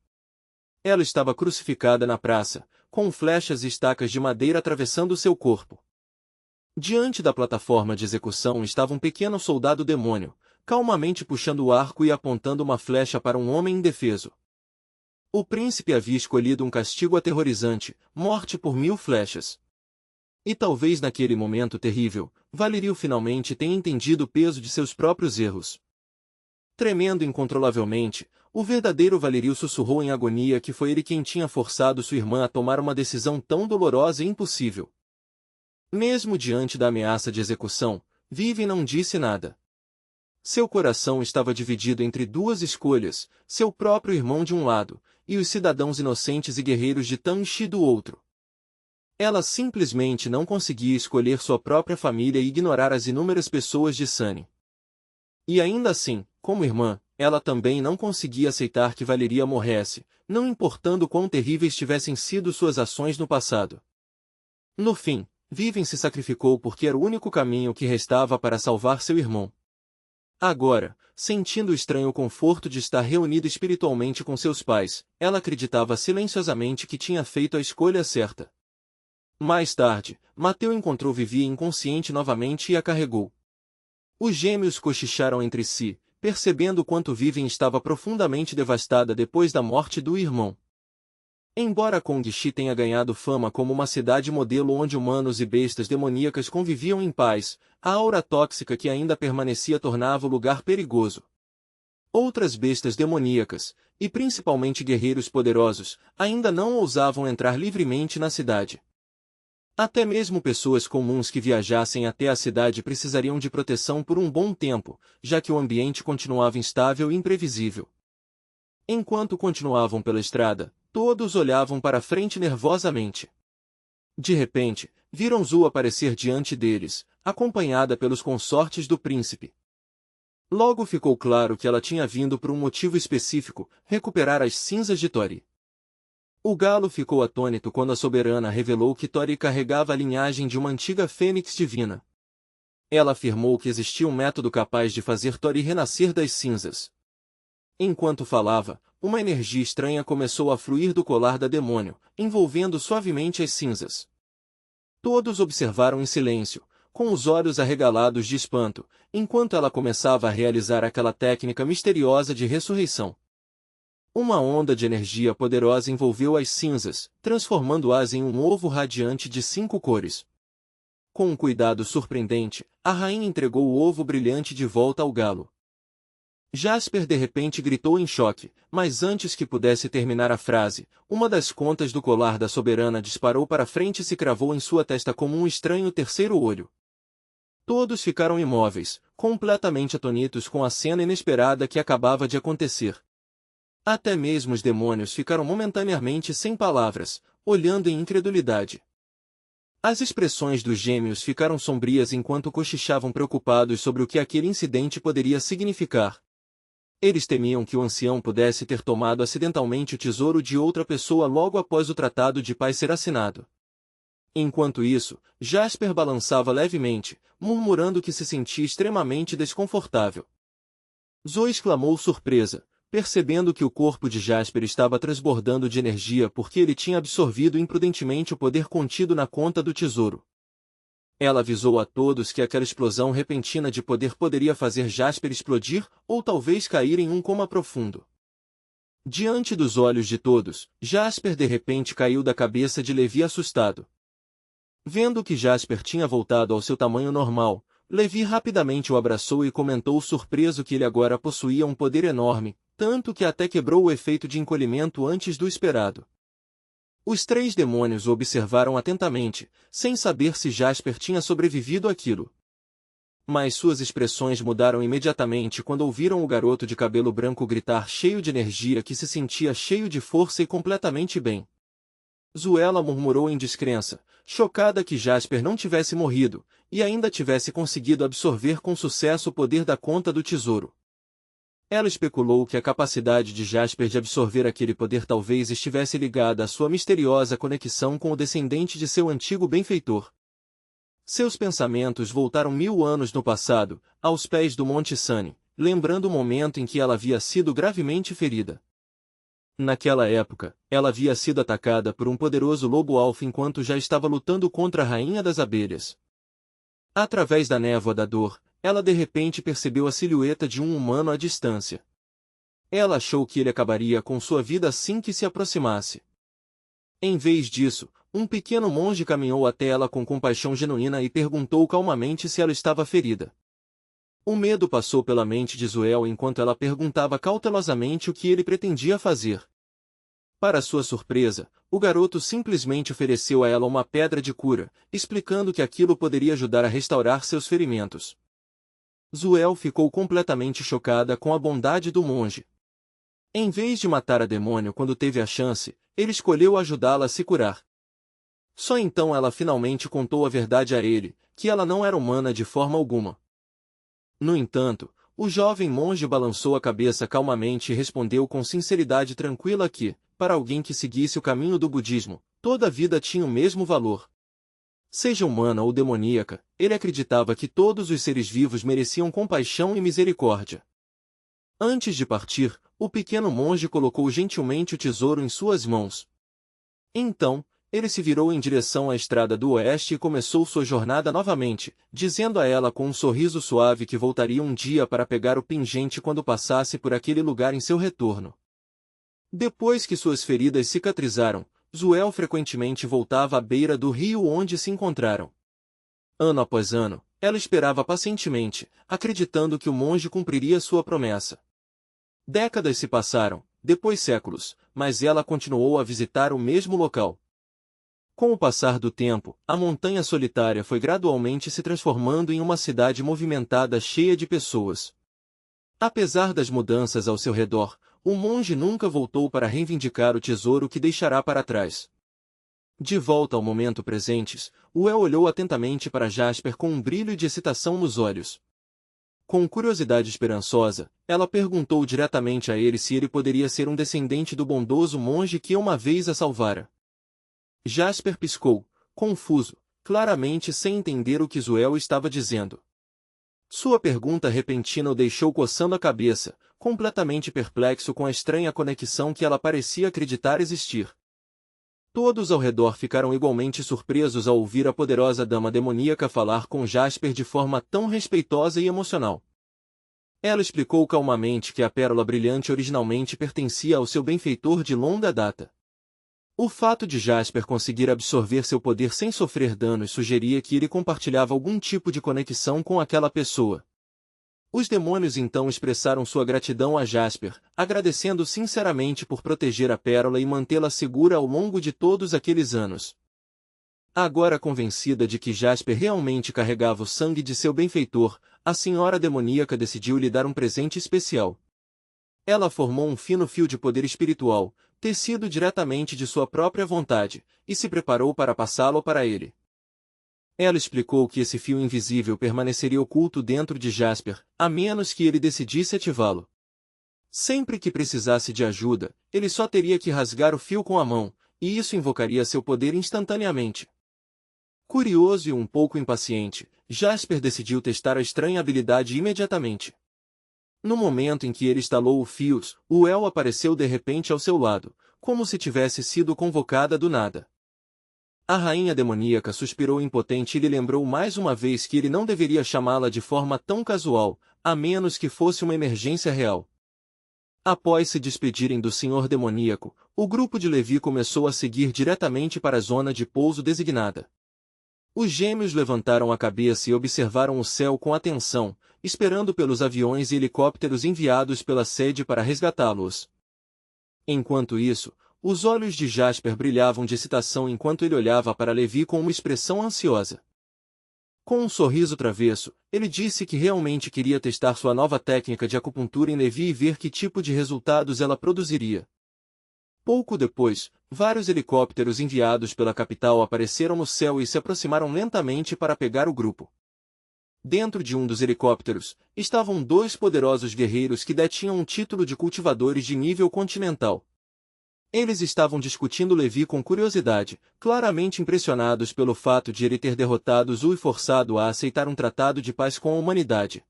Ela estava crucificada na praça, com flechas e estacas de madeira atravessando seu corpo. Diante da plataforma de execução estava um pequeno soldado demônio, calmamente puxando o arco e apontando uma flecha para um homem indefeso. O príncipe havia escolhido um castigo aterrorizante, morte por 1000 flechas. E talvez naquele momento terrível, Valerio finalmente tenha entendido o peso de seus próprios erros. Tremendo incontrolavelmente, o verdadeiro Valerio sussurrou em agonia que foi ele quem tinha forçado sua irmã a tomar uma decisão tão dolorosa e impossível. Mesmo diante da ameaça de execução, Vivian não disse nada. Seu coração estava dividido entre duas escolhas, seu próprio irmão de um lado, e os cidadãos inocentes e guerreiros de Tanxi do outro. Ela simplesmente não conseguia escolher sua própria família e ignorar as inúmeras pessoas de Sunny. E ainda assim, como irmã, ela também não conseguia aceitar que Valeria morresse, não importando quão terríveis tivessem sido suas ações no passado. No fim, Vivian se sacrificou porque era o único caminho que restava para salvar seu irmão. Agora, sentindo o estranho conforto de estar reunida espiritualmente com seus pais, ela acreditava silenciosamente que tinha feito a escolha certa. Mais tarde, Mateu encontrou Vivi inconsciente novamente e a carregou. Os gêmeos cochicharam entre si, percebendo quanto Vivian estava profundamente devastada depois da morte do irmão. Embora Kongxi tenha ganhado fama como uma cidade modelo onde humanos e bestas demoníacas conviviam em paz, a aura tóxica que ainda permanecia tornava o lugar perigoso. Outras bestas demoníacas, e principalmente guerreiros poderosos, ainda não ousavam entrar livremente na cidade. Até mesmo pessoas comuns que viajassem até a cidade precisariam de proteção por um bom tempo, já que o ambiente continuava instável e imprevisível. Enquanto continuavam pela estrada, todos olhavam para frente nervosamente. De repente, viram Zhu aparecer diante deles, acompanhada pelos consortes do príncipe. Logo ficou claro que ela tinha vindo por um motivo específico, recuperar as cinzas de Tori. O galo ficou atônito quando a soberana revelou que Tori carregava a linhagem de uma antiga fênix divina. Ela afirmou que existia um método capaz de fazer Tori renascer das cinzas. Enquanto falava, uma energia estranha começou a fluir do colar da demônio, envolvendo suavemente as cinzas. Todos observaram em silêncio, com os olhos arregalados de espanto, enquanto ela começava a realizar aquela técnica misteriosa de ressurreição. Uma onda de energia poderosa envolveu as cinzas, transformando-as em um ovo radiante de 5 cores. Com um cuidado surpreendente, a rainha entregou o ovo brilhante de volta ao galo. Jasper de repente gritou em choque, mas antes que pudesse terminar a frase, uma das contas do colar da soberana disparou para frente e se cravou em sua testa como um estranho terceiro olho. Todos ficaram imóveis, completamente atonitos com a cena inesperada que acabava de acontecer. Até mesmo os demônios ficaram momentaneamente sem palavras, olhando em incredulidade. As expressões dos gêmeos ficaram sombrias enquanto cochichavam preocupados sobre o que aquele incidente poderia significar. Eles temiam que o ancião pudesse ter tomado acidentalmente o tesouro de outra pessoa logo após o tratado de paz ser assinado. Enquanto isso, Jasper balançava levemente, murmurando que se sentia extremamente desconfortável. Zoe exclamou surpresa, percebendo que o corpo de Jasper estava transbordando de energia porque ele tinha absorvido imprudentemente o poder contido na conta do tesouro. Ela avisou a todos que aquela explosão repentina de poder poderia fazer Jasper explodir, ou talvez cair em um coma profundo. Diante dos olhos de todos, Jasper de repente caiu da cabeça de Levi assustado. Vendo que Jasper tinha voltado ao seu tamanho normal, Levi rapidamente o abraçou e comentou surpreso que ele agora possuía um poder enorme, tanto que até quebrou o efeito de encolhimento antes do esperado. Os 3 demônios o observaram atentamente, sem saber se Jasper tinha sobrevivido àquilo. Mas suas expressões mudaram imediatamente quando ouviram o garoto de cabelo branco gritar cheio de energia que se sentia cheio de força e completamente bem. Zuela murmurou em descrença, chocada que Jasper não tivesse morrido, e ainda tivesse conseguido absorver com sucesso o poder da conta do tesouro. Ela especulou que a capacidade de Jasper de absorver aquele poder talvez estivesse ligada à sua misteriosa conexão com o descendente de seu antigo benfeitor. Seus pensamentos voltaram 1000 anos no passado, aos pés do Monte Sunny, lembrando o momento em que ela havia sido gravemente ferida. Naquela época, ela havia sido atacada por um poderoso lobo-alfa enquanto já estava lutando contra a Rainha das Abelhas. Através da névoa da dor, ela de repente percebeu a silhueta de um humano à distância. Ela achou que ele acabaria com sua vida assim que se aproximasse. Em vez disso, um pequeno monge caminhou até ela com compaixão genuína e perguntou calmamente se ela estava ferida. O medo passou pela mente de Zuel enquanto ela perguntava cautelosamente o que ele pretendia fazer. Para sua surpresa, o garoto simplesmente ofereceu a ela uma pedra de cura, explicando que aquilo poderia ajudar a restaurar seus ferimentos. Zuel ficou completamente chocada com a bondade do monge. Em vez de matar a demônio quando teve a chance, ele escolheu ajudá-la a se curar. Só então ela finalmente contou a verdade a ele, que ela não era humana de forma alguma. No entanto, o jovem monge balançou a cabeça calmamente e respondeu com sinceridade tranquila que, para alguém que seguisse o caminho do budismo, toda vida tinha o mesmo valor. Seja humana ou demoníaca, ele acreditava que todos os seres vivos mereciam compaixão e misericórdia. Antes de partir, o pequeno monge colocou gentilmente o tesouro em suas mãos. Então, ele se virou em direção à estrada do oeste e começou sua jornada novamente, dizendo a ela com um sorriso suave que voltaria um dia para pegar o pingente quando passasse por aquele lugar em seu retorno. Depois que suas feridas cicatrizaram, Zuel frequentemente voltava à beira do rio onde se encontraram. Ano após ano, ela esperava pacientemente, acreditando que o monge cumpriria sua promessa. Décadas se passaram, depois séculos, mas ela continuou a visitar o mesmo local. Com o passar do tempo, a montanha solitária foi gradualmente se transformando em uma cidade movimentada cheia de pessoas. Apesar das mudanças ao seu redor, o monge nunca voltou para reivindicar o tesouro que deixará para trás. De volta ao momento presente, Uel olhou atentamente para Jasper com um brilho de excitação nos olhos. Com curiosidade esperançosa, ela perguntou diretamente a ele se ele poderia ser um descendente do bondoso monge que uma vez a salvara. Jasper piscou, confuso, claramente sem entender o que Zuel estava dizendo. Sua pergunta repentina o deixou coçando a cabeça, completamente perplexo com a estranha conexão que ela parecia acreditar existir. Todos ao redor ficaram igualmente surpresos ao ouvir a poderosa dama demoníaca falar com Jasper de forma tão respeitosa e emocional. Ela explicou calmamente que a pérola brilhante originalmente pertencia ao seu benfeitor de longa data. O fato de Jasper conseguir absorver seu poder sem sofrer danos sugeria que ele compartilhava algum tipo de conexão com aquela pessoa. Os demônios então expressaram sua gratidão a Jasper, agradecendo sinceramente por proteger a pérola e mantê-la segura ao longo de todos aqueles anos. Agora convencida de que Jasper realmente carregava o sangue de seu benfeitor, a senhora demoníaca decidiu lhe dar um presente especial. Ela formou um fino fio de poder espiritual, tecido diretamente de sua própria vontade, e se preparou para passá-lo para ele. Ela explicou que esse fio invisível permaneceria oculto dentro de Jasper, a menos que ele decidisse ativá-lo. Sempre que precisasse de ajuda, ele só teria que rasgar o fio com a mão, e isso invocaria seu poder instantaneamente. Curioso e um pouco impaciente, Jasper decidiu testar a estranha habilidade imediatamente. No momento em que ele estalou o fio, Uel apareceu de repente ao seu lado, como se tivesse sido convocada do nada. A rainha demoníaca suspirou impotente e lhe lembrou mais uma vez que ele não deveria chamá-la de forma tão casual, a menos que fosse uma emergência real. Após se despedirem do senhor demoníaco, o grupo de Levi começou a seguir diretamente para a zona de pouso designada. Os gêmeos levantaram a cabeça e observaram o céu com atenção, esperando pelos aviões e helicópteros enviados pela sede para resgatá-los. Enquanto isso, os olhos de Jasper brilhavam de excitação enquanto ele olhava para Levi com uma expressão ansiosa. Com um sorriso travesso, ele disse que realmente queria testar sua nova técnica de acupuntura em Levi e ver que tipo de resultados ela produziria. Pouco depois, vários helicópteros enviados pela capital apareceram no céu e se aproximaram lentamente para pegar o grupo. Dentro de um dos helicópteros, estavam dois poderosos guerreiros que detinham um título de cultivadores de nível continental. Eles estavam discutindo Levi com curiosidade, claramente impressionados pelo fato de ele ter derrotado Zu e forçado a aceitar um tratado de paz com a humanidade.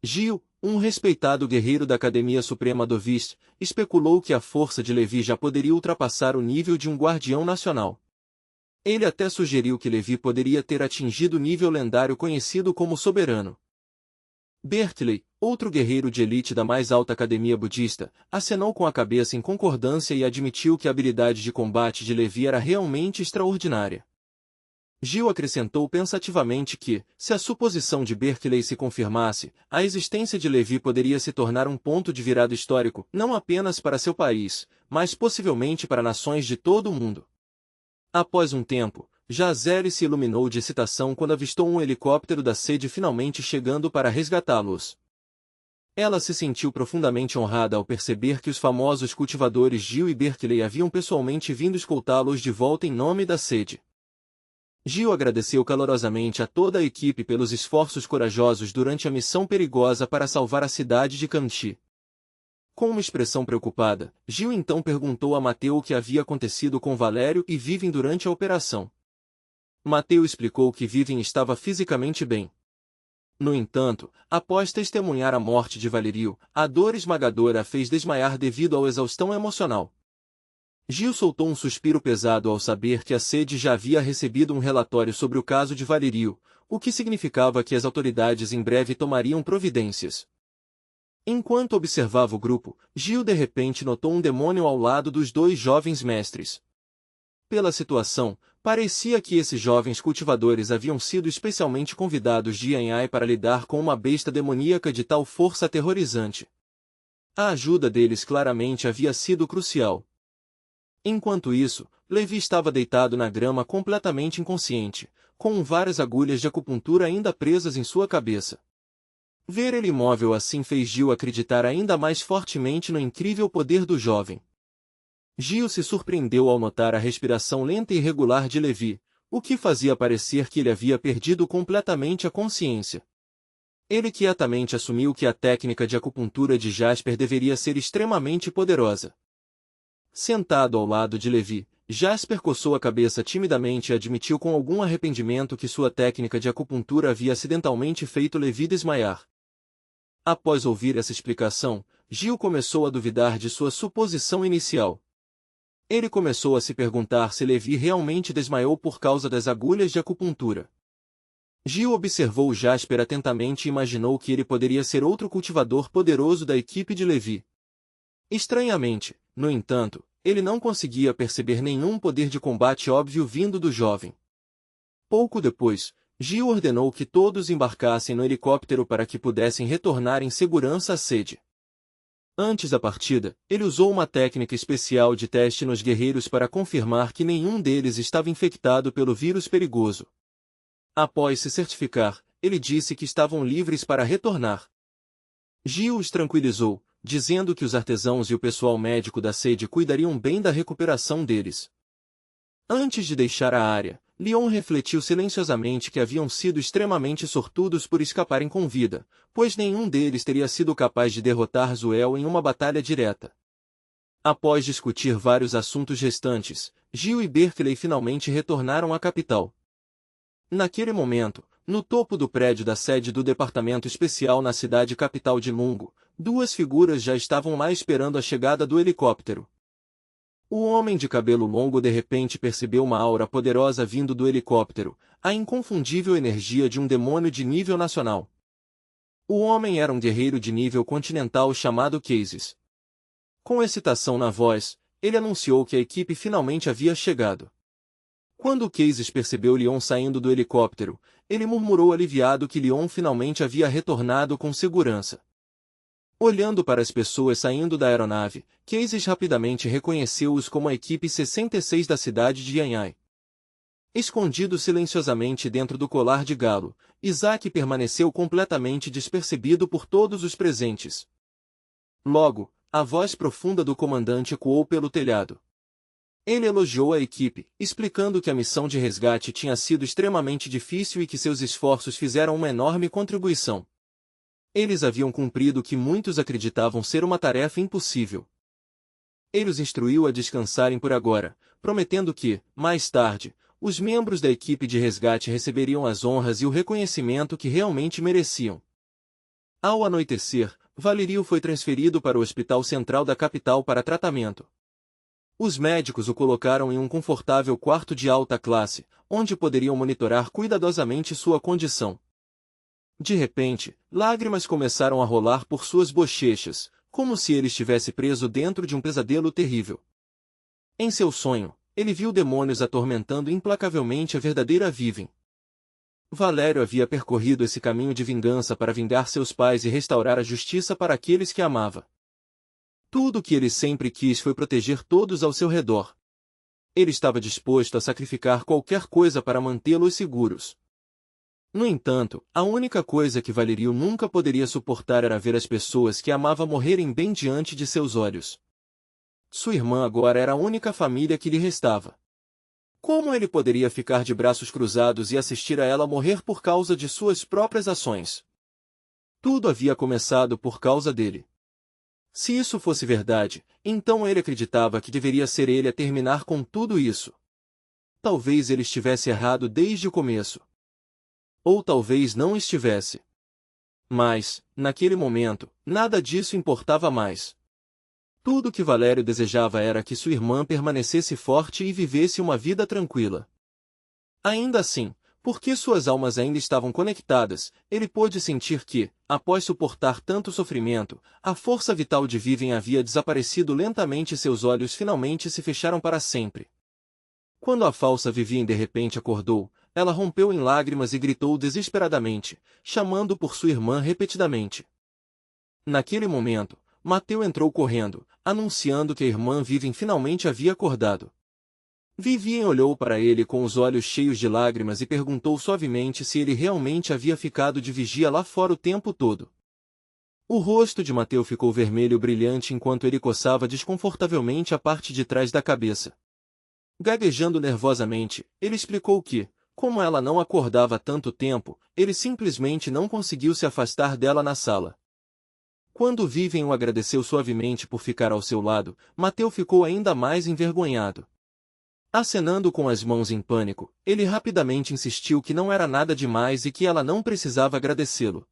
Gil, um respeitado guerreiro da Academia Suprema do Vist, especulou que a força de Levi já poderia ultrapassar o nível de um guardião nacional. Ele até sugeriu que Levi poderia ter atingido o nível lendário conhecido como Soberano. Berkeley, outro guerreiro de elite da mais alta academia budista, acenou com a cabeça em concordância e admitiu que a habilidade de combate de Levi era realmente extraordinária. Gil acrescentou pensativamente que, se a suposição de Berkeley se confirmasse, a existência de Levi poderia se tornar um ponto de virada histórico, não apenas para seu país, mas possivelmente para nações de todo o mundo. Após um tempo, Jazelle se iluminou de excitação quando avistou um helicóptero da sede finalmente chegando para resgatá-los. Ela se sentiu profundamente honrada ao perceber que os famosos cultivadores Gil e Berkeley haviam pessoalmente vindo escoltá-los de volta em nome da sede. Gil agradeceu calorosamente a toda a equipe pelos esforços corajosos durante a missão perigosa para salvar a cidade de Kanchi. Com uma expressão preocupada, Gil então perguntou a Mateu o que havia acontecido com Valério e Vivian durante a operação. Mateu explicou que Vivian estava fisicamente bem. No entanto, após testemunhar a morte de Valerio, a dor esmagadora a fez desmaiar devido à exaustão emocional. Gil soltou um suspiro pesado ao saber que a sede já havia recebido um relatório sobre o caso de Valerio, o que significava que as autoridades em breve tomariam providências. Enquanto observava o grupo, Gil de repente notou um demônio ao lado dos dois jovens mestres. Pela situação, parecia que esses jovens cultivadores haviam sido especialmente convidados de Yanhai para lidar com uma besta demoníaca de tal força aterrorizante. A ajuda deles claramente havia sido crucial. Enquanto isso, Levi estava deitado na grama completamente inconsciente, com várias agulhas de acupuntura ainda presas em sua cabeça. Ver ele imóvel assim fez Gil acreditar ainda mais fortemente no incrível poder do jovem. Gil se surpreendeu ao notar a respiração lenta e irregular de Levi, o que fazia parecer que ele havia perdido completamente a consciência. Ele quietamente assumiu que a técnica de acupuntura de Jasper deveria ser extremamente poderosa. Sentado ao lado de Levi, Jasper coçou a cabeça timidamente e admitiu com algum arrependimento que sua técnica de acupuntura havia acidentalmente feito Levi desmaiar. Após ouvir essa explicação, Gil começou a duvidar de sua suposição inicial. Ele começou a se perguntar se Levi realmente desmaiou por causa das agulhas de acupuntura. Gil observou Jasper atentamente e imaginou que ele poderia ser outro cultivador poderoso da equipe de Levi. Estranhamente, no entanto, ele não conseguia perceber nenhum poder de combate óbvio vindo do jovem. Pouco depois, Gil ordenou que todos embarcassem no helicóptero para que pudessem retornar em segurança à sede. Antes da partida, ele usou uma técnica especial de teste nos guerreiros para confirmar que nenhum deles estava infectado pelo vírus perigoso. Após se certificar, ele disse que estavam livres para retornar. Gil os tranquilizou, dizendo que os artesãos e o pessoal médico da sede cuidariam bem da recuperação deles. Antes de deixar a área, Leon refletiu silenciosamente que haviam sido extremamente sortudos por escaparem com vida, pois nenhum deles teria sido capaz de derrotar Zuel em uma batalha direta. Após discutir vários assuntos restantes, Gil e Berkeley finalmente retornaram à capital. Naquele momento, no topo do prédio da sede do Departamento Especial na cidade capital de Mungo, duas figuras já estavam lá esperando a chegada do helicóptero. O homem de cabelo longo de repente percebeu uma aura poderosa vindo do helicóptero, a inconfundível energia de um demônio de nível nacional. O homem era um guerreiro de nível continental chamado Cases. Com excitação na voz, ele anunciou que a equipe finalmente havia chegado. Quando Cases percebeu Leon saindo do helicóptero, ele murmurou aliviado que Leon finalmente havia retornado com segurança. Olhando para as pessoas saindo da aeronave, Cases rapidamente reconheceu-os como a equipe 66 da cidade de Yanhai. Escondido silenciosamente dentro do colar de galo, Isaac permaneceu completamente despercebido por todos os presentes. Logo, a voz profunda do comandante ecoou pelo telhado. Ele elogiou a equipe, explicando que a missão de resgate tinha sido extremamente difícil e que seus esforços fizeram uma enorme contribuição. Eles haviam cumprido o que muitos acreditavam ser uma tarefa impossível. Ele os instruiu a descansarem por agora, prometendo que, mais tarde, os membros da equipe de resgate receberiam as honras e o reconhecimento que realmente mereciam. Ao anoitecer, Valerio foi transferido para o Hospital Central da capital para tratamento. Os médicos o colocaram em um confortável quarto de alta classe, onde poderiam monitorar cuidadosamente sua condição. De repente, lágrimas começaram a rolar por suas bochechas, como se ele estivesse preso dentro de um pesadelo terrível. Em seu sonho, ele viu demônios atormentando implacavelmente a verdadeira Vivian. Valério havia percorrido esse caminho de vingança para vingar seus pais e restaurar a justiça para aqueles que amava. Tudo o que ele sempre quis foi proteger todos ao seu redor. Ele estava disposto a sacrificar qualquer coisa para mantê-los seguros. No entanto, a única coisa que Valerio nunca poderia suportar era ver as pessoas que amava morrerem bem diante de seus olhos. Sua irmã agora era a única família que lhe restava. Como ele poderia ficar de braços cruzados e assistir a ela morrer por causa de suas próprias ações? Tudo havia começado por causa dele. Se isso fosse verdade, então ele acreditava que deveria ser ele a terminar com tudo isso. Talvez ele estivesse errado desde o começo. Ou talvez não estivesse. Mas, naquele momento, nada disso importava mais. Tudo o que Valério desejava era que sua irmã permanecesse forte e vivesse uma vida tranquila. Ainda assim, porque suas almas ainda estavam conectadas, ele pôde sentir que, após suportar tanto sofrimento, a força vital de Vivian havia desaparecido lentamente e seus olhos finalmente se fecharam para sempre. Quando a falsa Vivian de repente acordou, ela rompeu em lágrimas e gritou desesperadamente, chamando por sua irmã repetidamente. Naquele momento, Mateu entrou correndo, anunciando que a irmã Vivian finalmente havia acordado. Vivian olhou para ele com os olhos cheios de lágrimas e perguntou suavemente se ele realmente havia ficado de vigia lá fora o tempo todo. O rosto de Mateu ficou vermelho brilhante enquanto ele coçava desconfortavelmente a parte de trás da cabeça. Gaguejando nervosamente, ele explicou que, como ela não acordava há tanto tempo, ele simplesmente não conseguiu se afastar dela na sala. Quando Vivian o agradeceu suavemente por ficar ao seu lado, Mateu ficou ainda mais envergonhado. Acenando com as mãos em pânico, ele rapidamente insistiu que não era nada demais e que ela não precisava agradecê-lo.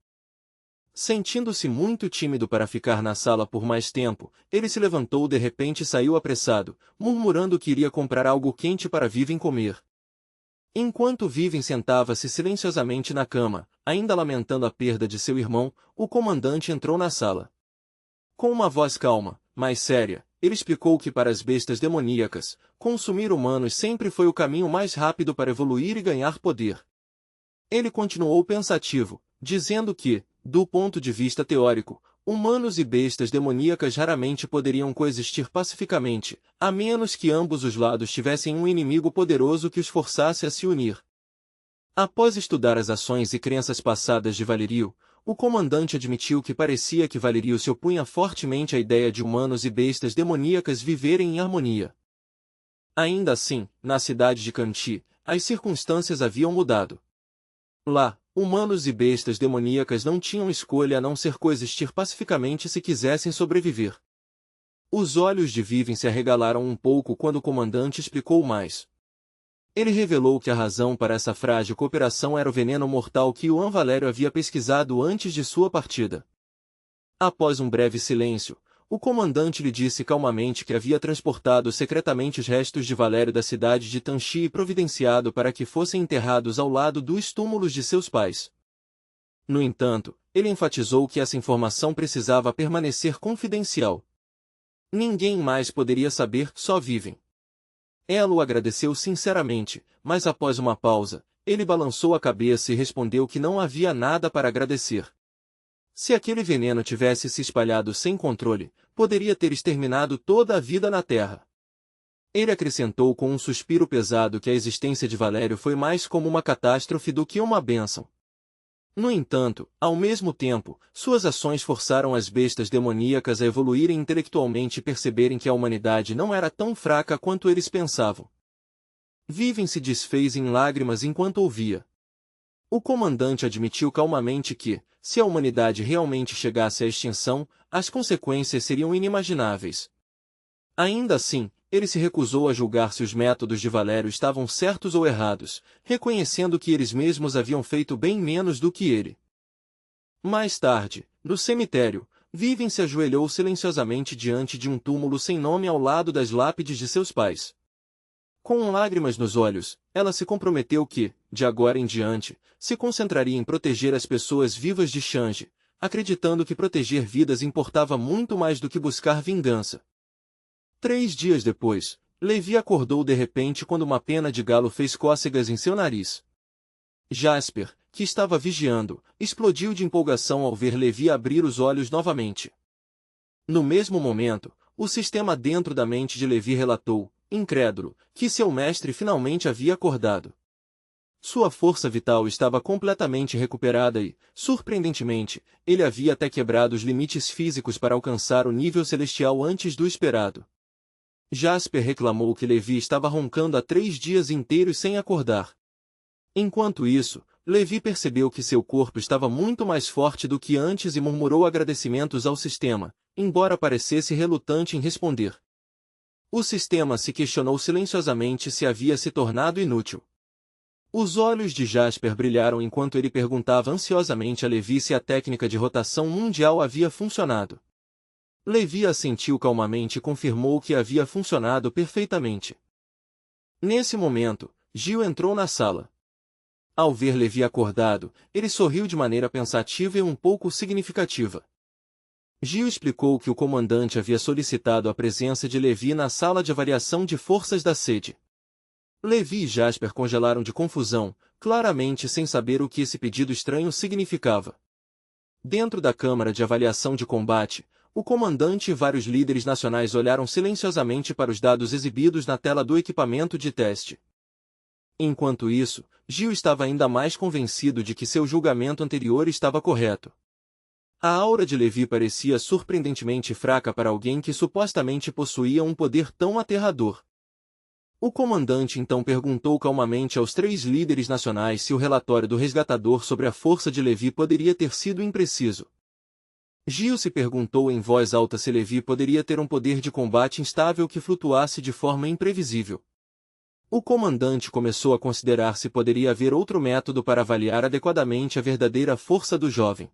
Sentindo-se muito tímido para ficar na sala por mais tempo, ele se levantou de repente e saiu apressado, murmurando que iria comprar algo quente para Vivian comer. Enquanto Vivian sentava-se silenciosamente na cama, ainda lamentando a perda de seu irmão, o comandante entrou na sala. Com uma voz calma, mas séria, ele explicou que para as bestas demoníacas, consumir humanos sempre foi o caminho mais rápido para evoluir e ganhar poder. Ele continuou pensativo, dizendo que, do ponto de vista teórico, humanos e bestas demoníacas raramente poderiam coexistir pacificamente, a menos que ambos os lados tivessem um inimigo poderoso que os forçasse a se unir. Após estudar as ações e crenças passadas de Valerio, o comandante admitiu que parecia que Valerio se opunha fortemente à ideia de humanos e bestas demoníacas viverem em harmonia. Ainda assim, na cidade de Canti, as circunstâncias haviam mudado. Lá, humanos e bestas demoníacas não tinham escolha a não ser coexistir pacificamente se quisessem sobreviver. Os olhos de Vivian se arregalaram um pouco quando o comandante explicou mais. Ele revelou que a razão para essa frágil cooperação era o veneno mortal que Juan Valério havia pesquisado antes de sua partida. Após um breve silêncio, o comandante lhe disse calmamente que havia transportado secretamente os restos de Valério da cidade de Tanchi e providenciado para que fossem enterrados ao lado dos túmulos de seus pais. No entanto, ele enfatizou que essa informação precisava permanecer confidencial. Ninguém mais poderia saber, só Vivian. Ela o agradeceu sinceramente, mas após uma pausa, ele balançou a cabeça e respondeu que não havia nada para agradecer. Se aquele veneno tivesse se espalhado sem controle, poderia ter exterminado toda a vida na Terra. Ele acrescentou com um suspiro pesado que a existência de Valério foi mais como uma catástrofe do que uma bênção. No entanto, ao mesmo tempo, suas ações forçaram as bestas demoníacas a evoluírem intelectualmente e perceberem que a humanidade não era tão fraca quanto eles pensavam. Viven se desfez em lágrimas enquanto ouvia. O comandante admitiu calmamente que, se a humanidade realmente chegasse à extinção, as consequências seriam inimagináveis. Ainda assim, ele se recusou a julgar se os métodos de Valério estavam certos ou errados, reconhecendo que eles mesmos haviam feito bem menos do que ele. Mais tarde, no cemitério, Viven se ajoelhou silenciosamente diante de um túmulo sem nome ao lado das lápides de seus pais. Com lágrimas nos olhos, ela se comprometeu que, de agora em diante, se concentraria em proteger as pessoas vivas de Change, acreditando que proteger vidas importava muito mais do que buscar vingança. 3 dias depois, Levi acordou de repente quando uma pena de galo fez cócegas em seu nariz. Jasper, que estava vigiando, explodiu de empolgação ao ver Levi abrir os olhos novamente. No mesmo momento, o sistema dentro da mente de Levi relatou, incrédulo, que seu mestre finalmente havia acordado. Sua força vital estava completamente recuperada e, surpreendentemente, ele havia até quebrado os limites físicos para alcançar o nível celestial antes do esperado. Jasper reclamou que Levi estava roncando há 3 dias inteiros sem acordar. Enquanto isso, Levi percebeu que seu corpo estava muito mais forte do que antes e murmurou agradecimentos ao sistema, embora parecesse relutante em responder. O sistema se questionou silenciosamente se havia se tornado inútil. Os olhos de Jasper brilharam enquanto ele perguntava ansiosamente a Levi se a técnica de rotação mundial havia funcionado. Levi assentiu calmamente e confirmou que havia funcionado perfeitamente. Nesse momento, Gil entrou na sala. Ao ver Levi acordado, ele sorriu de maneira pensativa e um pouco significativa. Gil explicou que o comandante havia solicitado a presença de Levi na sala de avaliação de forças da sede. Levi e Jasper congelaram de confusão, claramente sem saber o que esse pedido estranho significava. Dentro da câmara de avaliação de combate, o comandante e vários líderes nacionais olharam silenciosamente para os dados exibidos na tela do equipamento de teste. Enquanto isso, Gil estava ainda mais convencido de que seu julgamento anterior estava correto. A aura de Levi parecia surpreendentemente fraca para alguém que supostamente possuía um poder tão aterrador. O comandante então perguntou calmamente aos 3 líderes nacionais se o relatório do resgatador sobre a força de Levi poderia ter sido impreciso. Gil se perguntou em voz alta se Levi poderia ter um poder de combate instável que flutuasse de forma imprevisível. O comandante começou a considerar se poderia haver outro método para avaliar adequadamente a verdadeira força do jovem.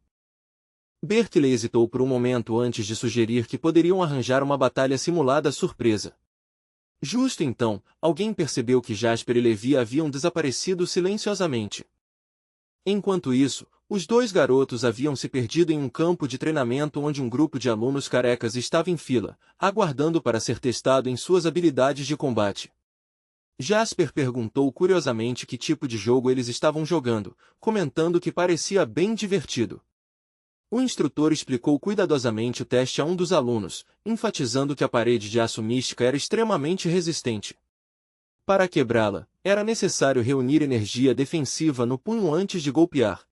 Berkeley hesitou por um momento antes de sugerir que poderiam arranjar uma batalha simulada surpresa. Justo então, alguém percebeu que Jasper e Levi haviam desaparecido silenciosamente. Enquanto isso, os 2 garotos haviam se perdido em um campo de treinamento onde um grupo de alunos carecas estava em fila, aguardando para ser testado em suas habilidades de combate. Jasper perguntou curiosamente que tipo de jogo eles estavam jogando, comentando que parecia bem divertido. O instrutor explicou cuidadosamente o teste a um dos alunos, enfatizando que a parede de aço mística era extremamente resistente. Para quebrá-la, era necessário reunir energia defensiva no punho antes de golpear.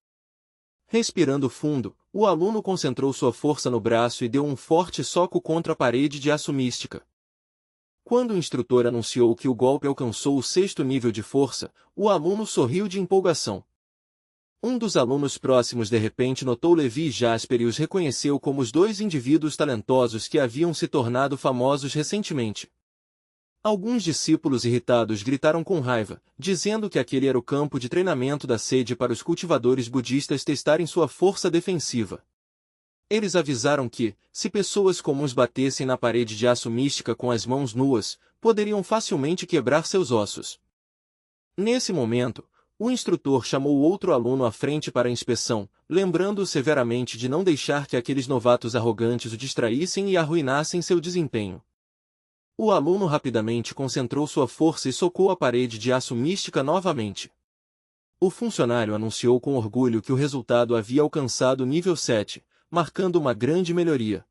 Respirando fundo, o aluno concentrou sua força no braço e deu um forte soco contra a parede de aço mística. Quando o instrutor anunciou que o golpe alcançou o 6º nível de força, o aluno sorriu de empolgação. Um dos alunos próximos de repente notou Levi e Jasper e os reconheceu como os 2 indivíduos talentosos que haviam se tornado famosos recentemente. Alguns discípulos irritados gritaram com raiva, dizendo que aquele era o campo de treinamento da sede para os cultivadores budistas testarem sua força defensiva. Eles avisaram que, se pessoas comuns batessem na parede de aço mística com as mãos nuas, poderiam facilmente quebrar seus ossos. Nesse momento, o instrutor chamou outro aluno à frente para a inspeção, lembrando-o severamente de não deixar que aqueles novatos arrogantes o distraíssem e arruinassem seu desempenho. O aluno rapidamente concentrou sua força e socou a parede de aço mística novamente. O funcionário anunciou com orgulho que o resultado havia alcançado o nível 7, marcando uma grande melhoria.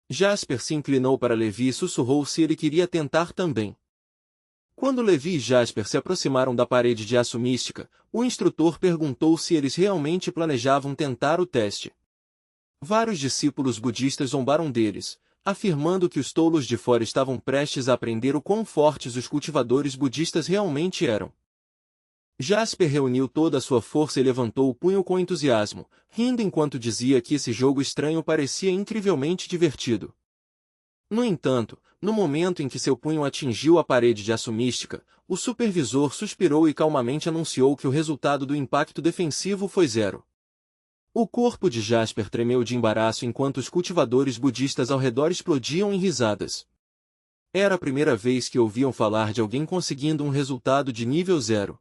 Jasper se inclinou para Levi e sussurrou se ele queria tentar também. Quando Levi e Jasper se aproximaram da parede de aço mística, o instrutor perguntou se eles realmente planejavam tentar o teste. Vários discípulos budistas zombaram deles, afirmando que os tolos de fora estavam prestes a aprender o quão fortes os cultivadores budistas realmente eram. Jasper reuniu toda a sua força e levantou o punho com entusiasmo, rindo enquanto dizia que esse jogo estranho parecia incrivelmente divertido. No entanto, no momento em que seu punho atingiu a parede de aço mística, o supervisor suspirou e calmamente anunciou que o resultado do impacto defensivo foi 0. O corpo de Jasper tremeu de embaraço enquanto os cultivadores budistas ao redor explodiam em risadas. Era a primeira vez que ouviam falar de alguém conseguindo um resultado de nível 0.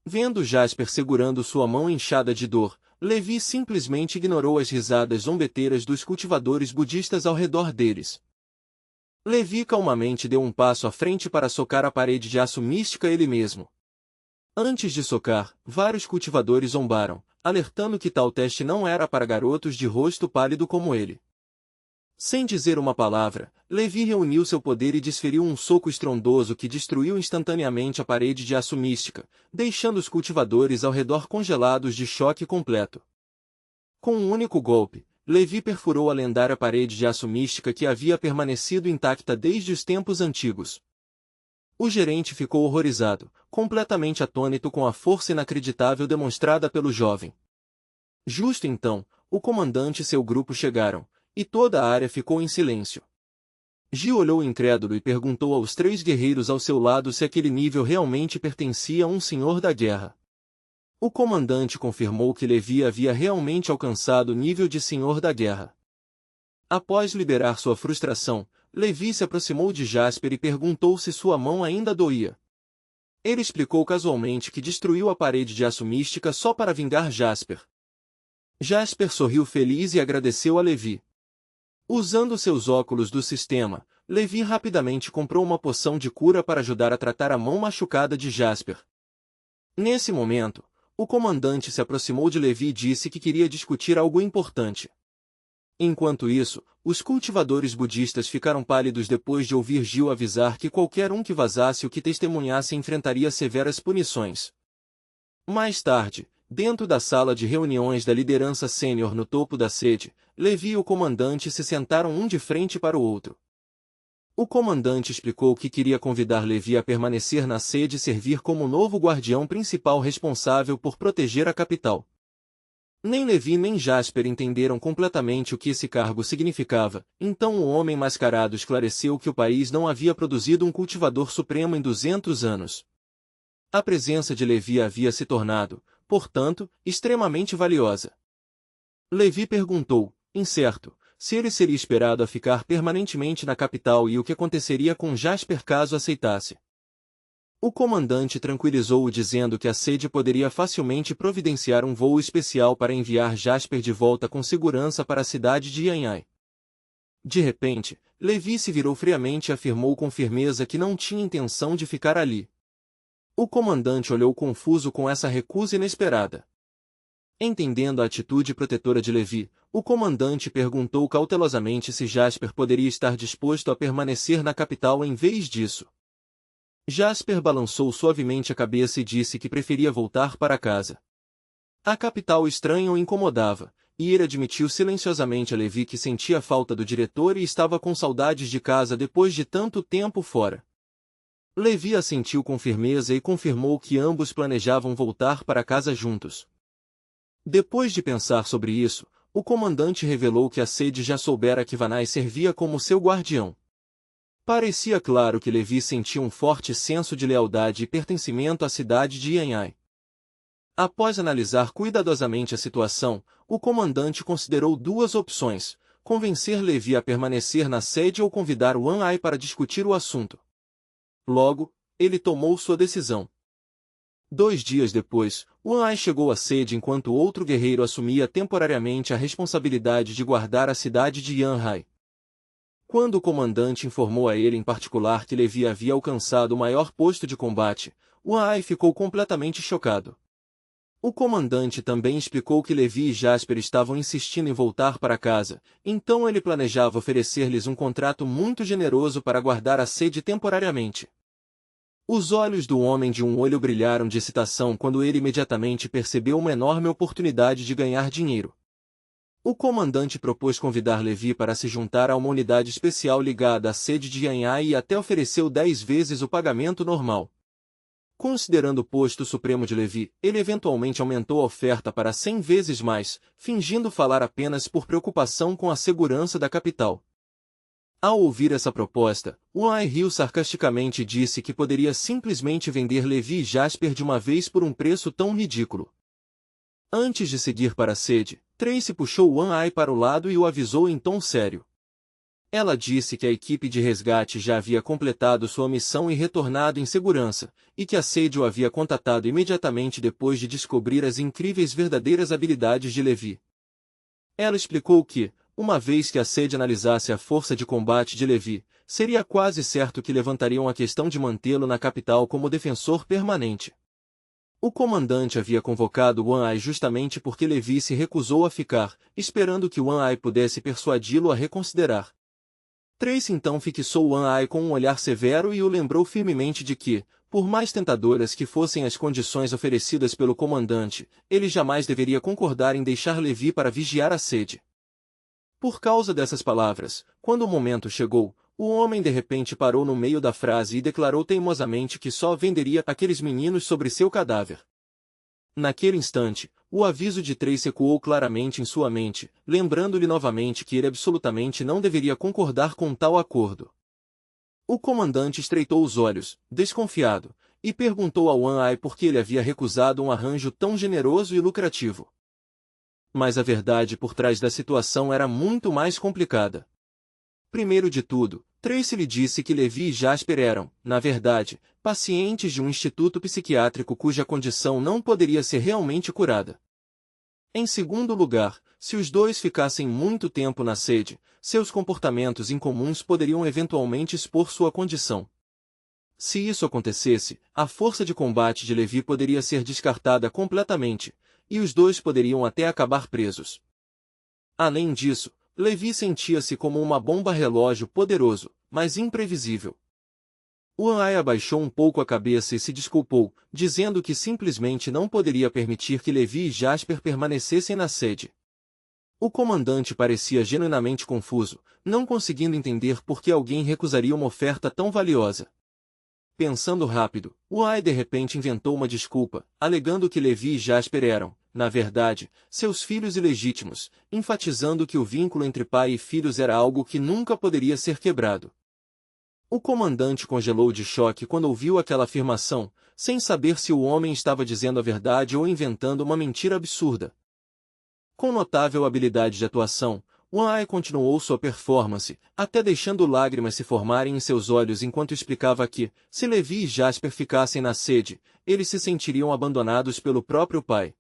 Vendo Jasper segurando sua mão inchada de dor, Levi simplesmente ignorou as risadas zombeteiras dos cultivadores budistas ao redor deles. Levi calmamente deu um passo à frente para socar a parede de aço mística ele mesmo. Antes de socar, vários cultivadores zombaram, alertando que tal teste não era para garotos de rosto pálido como ele. Sem dizer uma palavra, Levi reuniu seu poder e desferiu um soco estrondoso que destruiu instantaneamente a parede de aço mística, deixando os cultivadores ao redor congelados de choque completo. Com um único golpe, Levi perfurou a lendária parede de aço mística que havia permanecido intacta desde os tempos antigos. O gerente ficou horrorizado, completamente atônito com a força inacreditável demonstrada pelo jovem. Justo então, o comandante e seu grupo chegaram, e toda a área ficou em silêncio. Gil olhou incrédulo e perguntou aos 3 guerreiros ao seu lado se aquele nível realmente pertencia a um senhor da guerra. O comandante confirmou que Levi havia realmente alcançado o nível de senhor da guerra. Após liberar sua frustração, Levi se aproximou de Jasper e perguntou se sua mão ainda doía. Ele explicou casualmente que destruiu a parede de aço mística só para vingar Jasper. Jasper sorriu feliz e agradeceu a Levi. Usando seus óculos do sistema, Levi rapidamente comprou uma poção de cura para ajudar a tratar a mão machucada de Jasper. Nesse momento, o comandante se aproximou de Levi e disse que queria discutir algo importante. Enquanto isso, os cultivadores budistas ficaram pálidos depois de ouvir Gil avisar que qualquer um que vazasse o que testemunhasse enfrentaria severas punições. Mais tarde, dentro da sala de reuniões da liderança sênior no topo da sede, Levi e o comandante se sentaram um de frente para o outro. O comandante explicou que queria convidar Levi a permanecer na sede e servir como o novo guardião principal responsável por proteger a capital. Nem Levi nem Jasper entenderam completamente o que esse cargo significava, então o homem mascarado esclareceu que o país não havia produzido um cultivador supremo em 200 anos. A presença de Levi havia se tornado, portanto, extremamente valiosa. Levi perguntou, incerto, se ele seria esperado a ficar permanentemente na capital e o que aconteceria com Jasper caso aceitasse. O comandante tranquilizou-o dizendo que a sede poderia facilmente providenciar um voo especial para enviar Jasper de volta com segurança para a cidade de Yanhai. De repente, Levi se virou friamente e afirmou com firmeza que não tinha intenção de ficar ali. O comandante olhou confuso com essa recusa inesperada. Entendendo a atitude protetora de Levi, o comandante perguntou cautelosamente se Jasper poderia estar disposto a permanecer na capital em vez disso. Jasper balançou suavemente a cabeça e disse que preferia voltar para casa. A capital estranha o incomodava, e ele admitiu silenciosamente a Levi que sentia falta do diretor e estava com saudades de casa depois de tanto tempo fora. Levi assentiu com firmeza e confirmou que ambos planejavam voltar para casa juntos. Depois de pensar sobre isso, o comandante revelou que a sede já soubera que Vanai servia como seu guardião. Parecia claro que Levi sentia um forte senso de lealdade e pertencimento à cidade de Yanhai. Após analisar cuidadosamente a situação, o comandante considerou 2 opções: convencer Levi a permanecer na sede ou convidar Wan Ai para discutir o assunto. Logo, ele tomou sua decisão. 2 dias depois, Wan Ai chegou à sede enquanto outro guerreiro assumia temporariamente a responsabilidade de guardar a cidade de Yanhai. Quando o comandante informou a ele em particular que Levi havia alcançado o maior posto de combate, Wan Ai ficou completamente chocado. O comandante também explicou que Levi e Jasper estavam insistindo em voltar para casa, então ele planejava oferecer-lhes um contrato muito generoso para guardar a sede temporariamente. Os olhos do homem de um olho brilharam de excitação quando ele imediatamente percebeu uma enorme oportunidade de ganhar dinheiro. O comandante propôs convidar Levi para se juntar a uma unidade especial ligada à sede de Yanhai e até ofereceu 10 vezes o pagamento normal. Considerando o posto supremo de Levi, ele eventualmente aumentou a oferta para 100 vezes mais, fingindo falar apenas por preocupação com a segurança da capital. Ao ouvir essa proposta, Wanai riu sarcasticamente e disse que poderia simplesmente vender Levi e Jasper de uma vez por um preço tão ridículo. Antes de seguir para a sede, Tracy puxou Wanai para o lado e o avisou em tom sério. Ela disse que a equipe de resgate já havia completado sua missão e retornado em segurança, e que a sede o havia contatado imediatamente depois de descobrir as incríveis verdadeiras habilidades de Levi. Ela explicou que, uma vez que a sede analisasse a força de combate de Levi, seria quase certo que levantariam a questão de mantê-lo na capital como defensor permanente. O comandante havia convocado Wanai justamente porque Levi se recusou a ficar, esperando que Wanai pudesse persuadi-lo a reconsiderar. Tracy então fixou Wanai com um olhar severo e o lembrou firmemente de que, por mais tentadoras que fossem as condições oferecidas pelo comandante, ele jamais deveria concordar em deixar Levi para vigiar a sede. Por causa dessas palavras, quando o momento chegou, o homem de repente parou no meio da frase e declarou teimosamente que só venderia aqueles meninos sobre seu cadáver. Naquele instante, o aviso de Tracy ecoou claramente em sua mente, lembrando-lhe novamente que ele absolutamente não deveria concordar com tal acordo. O comandante estreitou os olhos, desconfiado, e perguntou a Wanai por que ele havia recusado um arranjo tão generoso e lucrativo. Mas a verdade por trás da situação era muito mais complicada. Primeiro de tudo, Tracy lhe disse que Levi e Jasper eram, na verdade, pacientes de um instituto psiquiátrico cuja condição não poderia ser realmente curada. Em segundo lugar, se os dois ficassem muito tempo na sede, seus comportamentos incomuns poderiam eventualmente expor sua condição. Se isso acontecesse, a força de combate de Levi poderia ser descartada completamente, e os dois poderiam até acabar presos. Além disso, Levi sentia-se como uma bomba relógio poderoso, mas imprevisível. Wanai abaixou um pouco a cabeça e se desculpou, dizendo que simplesmente não poderia permitir que Levi e Jasper permanecessem na sede. O comandante parecia genuinamente confuso, não conseguindo entender por que alguém recusaria uma oferta tão valiosa. Pensando rápido, Wanai de repente inventou uma desculpa, alegando que Levi e Jasper eram, na verdade, seus filhos ilegítimos, enfatizando que o vínculo entre pai e filhos era algo que nunca poderia ser quebrado. O comandante congelou de choque quando ouviu aquela afirmação, sem saber se o homem estava dizendo a verdade ou inventando uma mentira absurda. Com notável habilidade de atuação, Wanai continuou sua performance, até deixando lágrimas se formarem em seus olhos enquanto explicava que, se Levi e Jasper ficassem na sede, eles se sentiriam abandonados pelo próprio pai.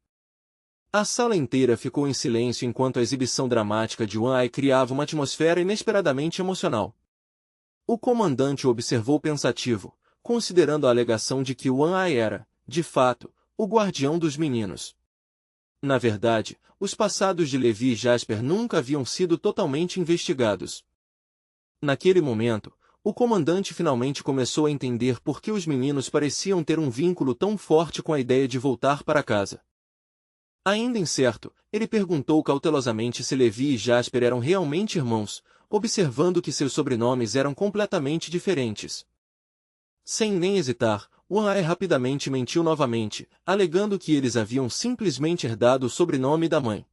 A sala inteira ficou em silêncio enquanto a exibição dramática de Wanai criava uma atmosfera inesperadamente emocional. O comandante o observou pensativo, considerando a alegação de que Wanai era, de fato, o guardião dos meninos. Na verdade, os passados de Levi e Jasper nunca haviam sido totalmente investigados. Naquele momento, o comandante finalmente começou a entender por que os meninos pareciam ter um vínculo tão forte com a ideia de voltar para casa. Ainda incerto, ele perguntou cautelosamente se Levi e Jasper eram realmente irmãos, observando que seus sobrenomes eram completamente diferentes. Sem nem hesitar, Wanai rapidamente mentiu novamente, alegando que eles haviam simplesmente herdado o sobrenome da mãe.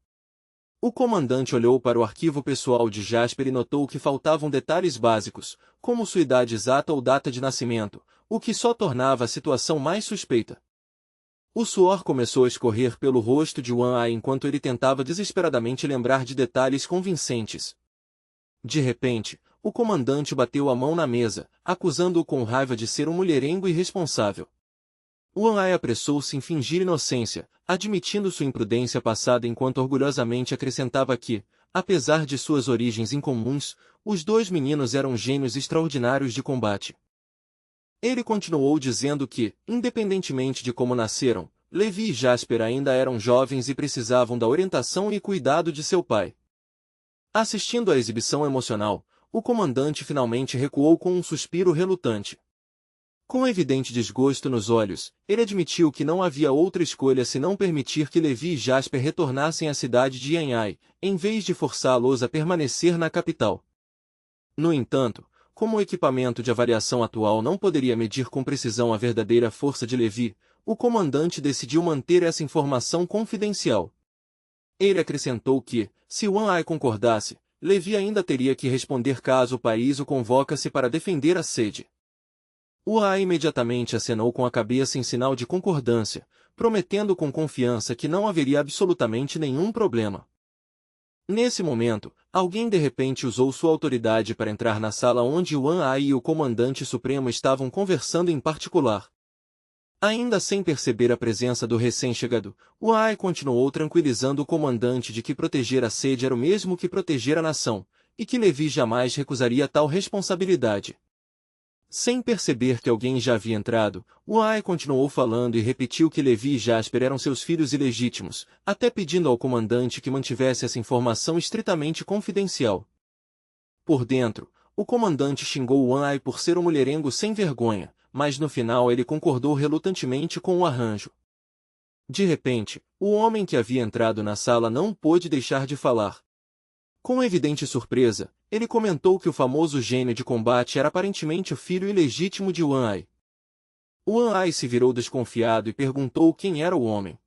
O comandante olhou para o arquivo pessoal de Jasper e notou que faltavam detalhes básicos, como sua idade exata ou data de nascimento, o que só tornava a situação mais suspeita. O suor começou a escorrer pelo rosto de Wanai enquanto ele tentava desesperadamente lembrar de detalhes convincentes. De repente, o comandante bateu a mão na mesa, acusando-o com raiva de ser um mulherengo irresponsável. Wanai apressou-se em fingir inocência, admitindo sua imprudência passada enquanto orgulhosamente acrescentava que, apesar de suas origens incomuns, os dois meninos eram gênios extraordinários de combate. Ele continuou dizendo que, independentemente de como nasceram, Levi e Jasper ainda eram jovens e precisavam da orientação e cuidado de seu pai. Assistindo à exibição emocional, o comandante finalmente recuou com um suspiro relutante. Com evidente desgosto nos olhos, ele admitiu que não havia outra escolha senão permitir que Levi e Jasper retornassem à cidade de Yanhai, em vez de forçá-los a permanecer na capital. No entanto, como o equipamento de avaliação atual não poderia medir com precisão a verdadeira força de Levi, o comandante decidiu manter essa informação confidencial. Ele acrescentou que, se Wan-ai concordasse, Levi ainda teria que responder caso o país o convocasse para defender a sede. Wan-ai imediatamente acenou com a cabeça em sinal de concordância, prometendo com confiança que não haveria absolutamente nenhum problema. Nesse momento, alguém de repente usou sua autoridade para entrar na sala onde Wan-ai e o comandante supremo estavam conversando em particular. Ainda sem perceber a presença do recém-chegado, Wan-ai continuou tranquilizando o comandante de que proteger a sede era o mesmo que proteger a nação, e que Levi jamais recusaria tal responsabilidade. Sem perceber que alguém já havia entrado, Wan-ai continuou falando e repetiu que Levi e Jasper eram seus filhos ilegítimos, até pedindo ao comandante que mantivesse essa informação estritamente confidencial. Por dentro, o comandante xingou Wan-ai por ser um mulherengo sem vergonha, mas no final ele concordou relutantemente com o arranjo. De repente, o homem que havia entrado na sala não pôde deixar de falar. Com evidente surpresa, ele comentou que o famoso gênio de combate era aparentemente o filho ilegítimo de Wan-ai. Wan-ai se virou desconfiado e perguntou quem era o homem.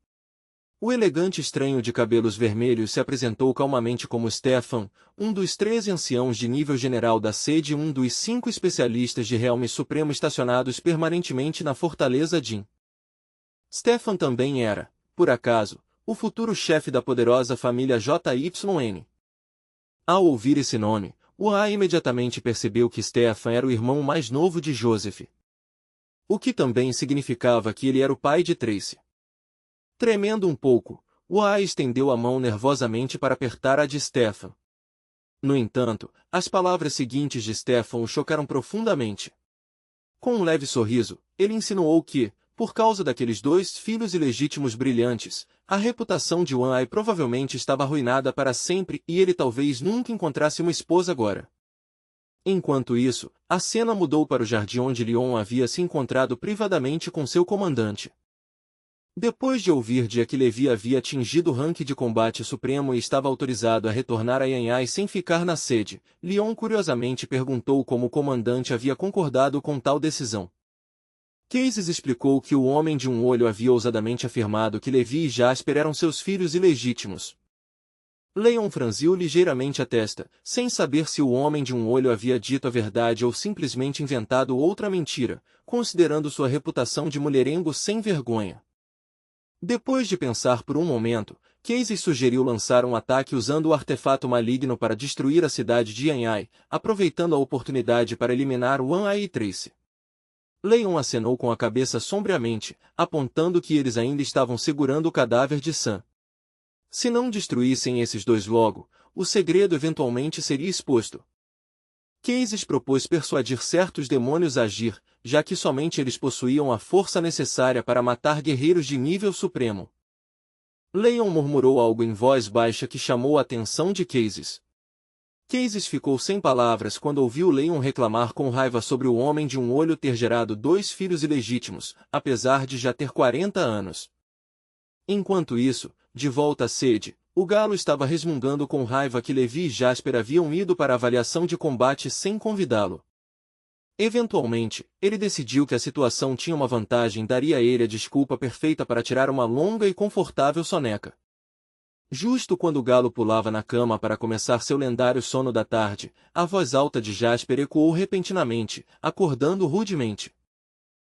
O elegante estranho de cabelos vermelhos se apresentou calmamente como Stefan, um dos 13 anciãos de nível general da sede e um dos 5 especialistas de Realme Supremo estacionados permanentemente na Fortaleza Jin. Stefan também era, por acaso, o futuro chefe da poderosa família JYN. Ao ouvir esse nome, Wan-ai imediatamente percebeu que Stefan era o irmão mais novo de Joseph. O que também significava que ele era o pai de Tracy. Tremendo um pouco, Wan-ai estendeu a mão nervosamente para apertar a de Stefan. No entanto, as palavras seguintes de Stefan o chocaram profundamente. Com um leve sorriso, ele insinuou que, por causa daqueles 2 filhos ilegítimos brilhantes, a reputação de Wan-ai provavelmente estava arruinada para sempre e ele talvez nunca encontrasse uma esposa agora. Enquanto isso, a cena mudou para o jardim onde Leon havia se encontrado privadamente com seu comandante. Depois de ouvir que Levi havia atingido o rank de combate supremo e estava autorizado a retornar a Yanhai sem ficar na sede, Leon curiosamente perguntou como o comandante havia concordado com tal decisão. Cases explicou que o homem de um olho havia ousadamente afirmado que Levi e Jasper eram seus filhos ilegítimos. Leon franziu ligeiramente a testa, sem saber se o homem de um olho havia dito a verdade ou simplesmente inventado outra mentira, considerando sua reputação de mulherengo sem vergonha. Depois de pensar por um momento, Cases sugeriu lançar um ataque usando o artefato maligno para destruir a cidade de Yanhai, aproveitando a oportunidade para eliminar Wan-ai e Tracy. Leon acenou com a cabeça sombriamente, apontando que eles ainda estavam segurando o cadáver de Sam. Se não destruíssem esses 2 logo, o segredo eventualmente seria exposto. Cases propôs persuadir certos demônios a agir, já que somente eles possuíam a força necessária para matar guerreiros de nível supremo. Leon murmurou algo em voz baixa que chamou a atenção de Cases. Cases ficou sem palavras quando ouviu Leon reclamar com raiva sobre o homem de um olho ter gerado 2 filhos ilegítimos, apesar de já ter 40 anos. Enquanto isso, de volta à sede, o galo estava resmungando com raiva que Levi e Jasper haviam ido para a avaliação de combate sem convidá-lo. Eventualmente, ele decidiu que a situação tinha uma vantagem e daria a ele a desculpa perfeita para tirar uma longa e confortável soneca. Justo quando o galo pulava na cama para começar seu lendário sono da tarde, a voz alta de Jasper ecoou repentinamente, acordando rudemente.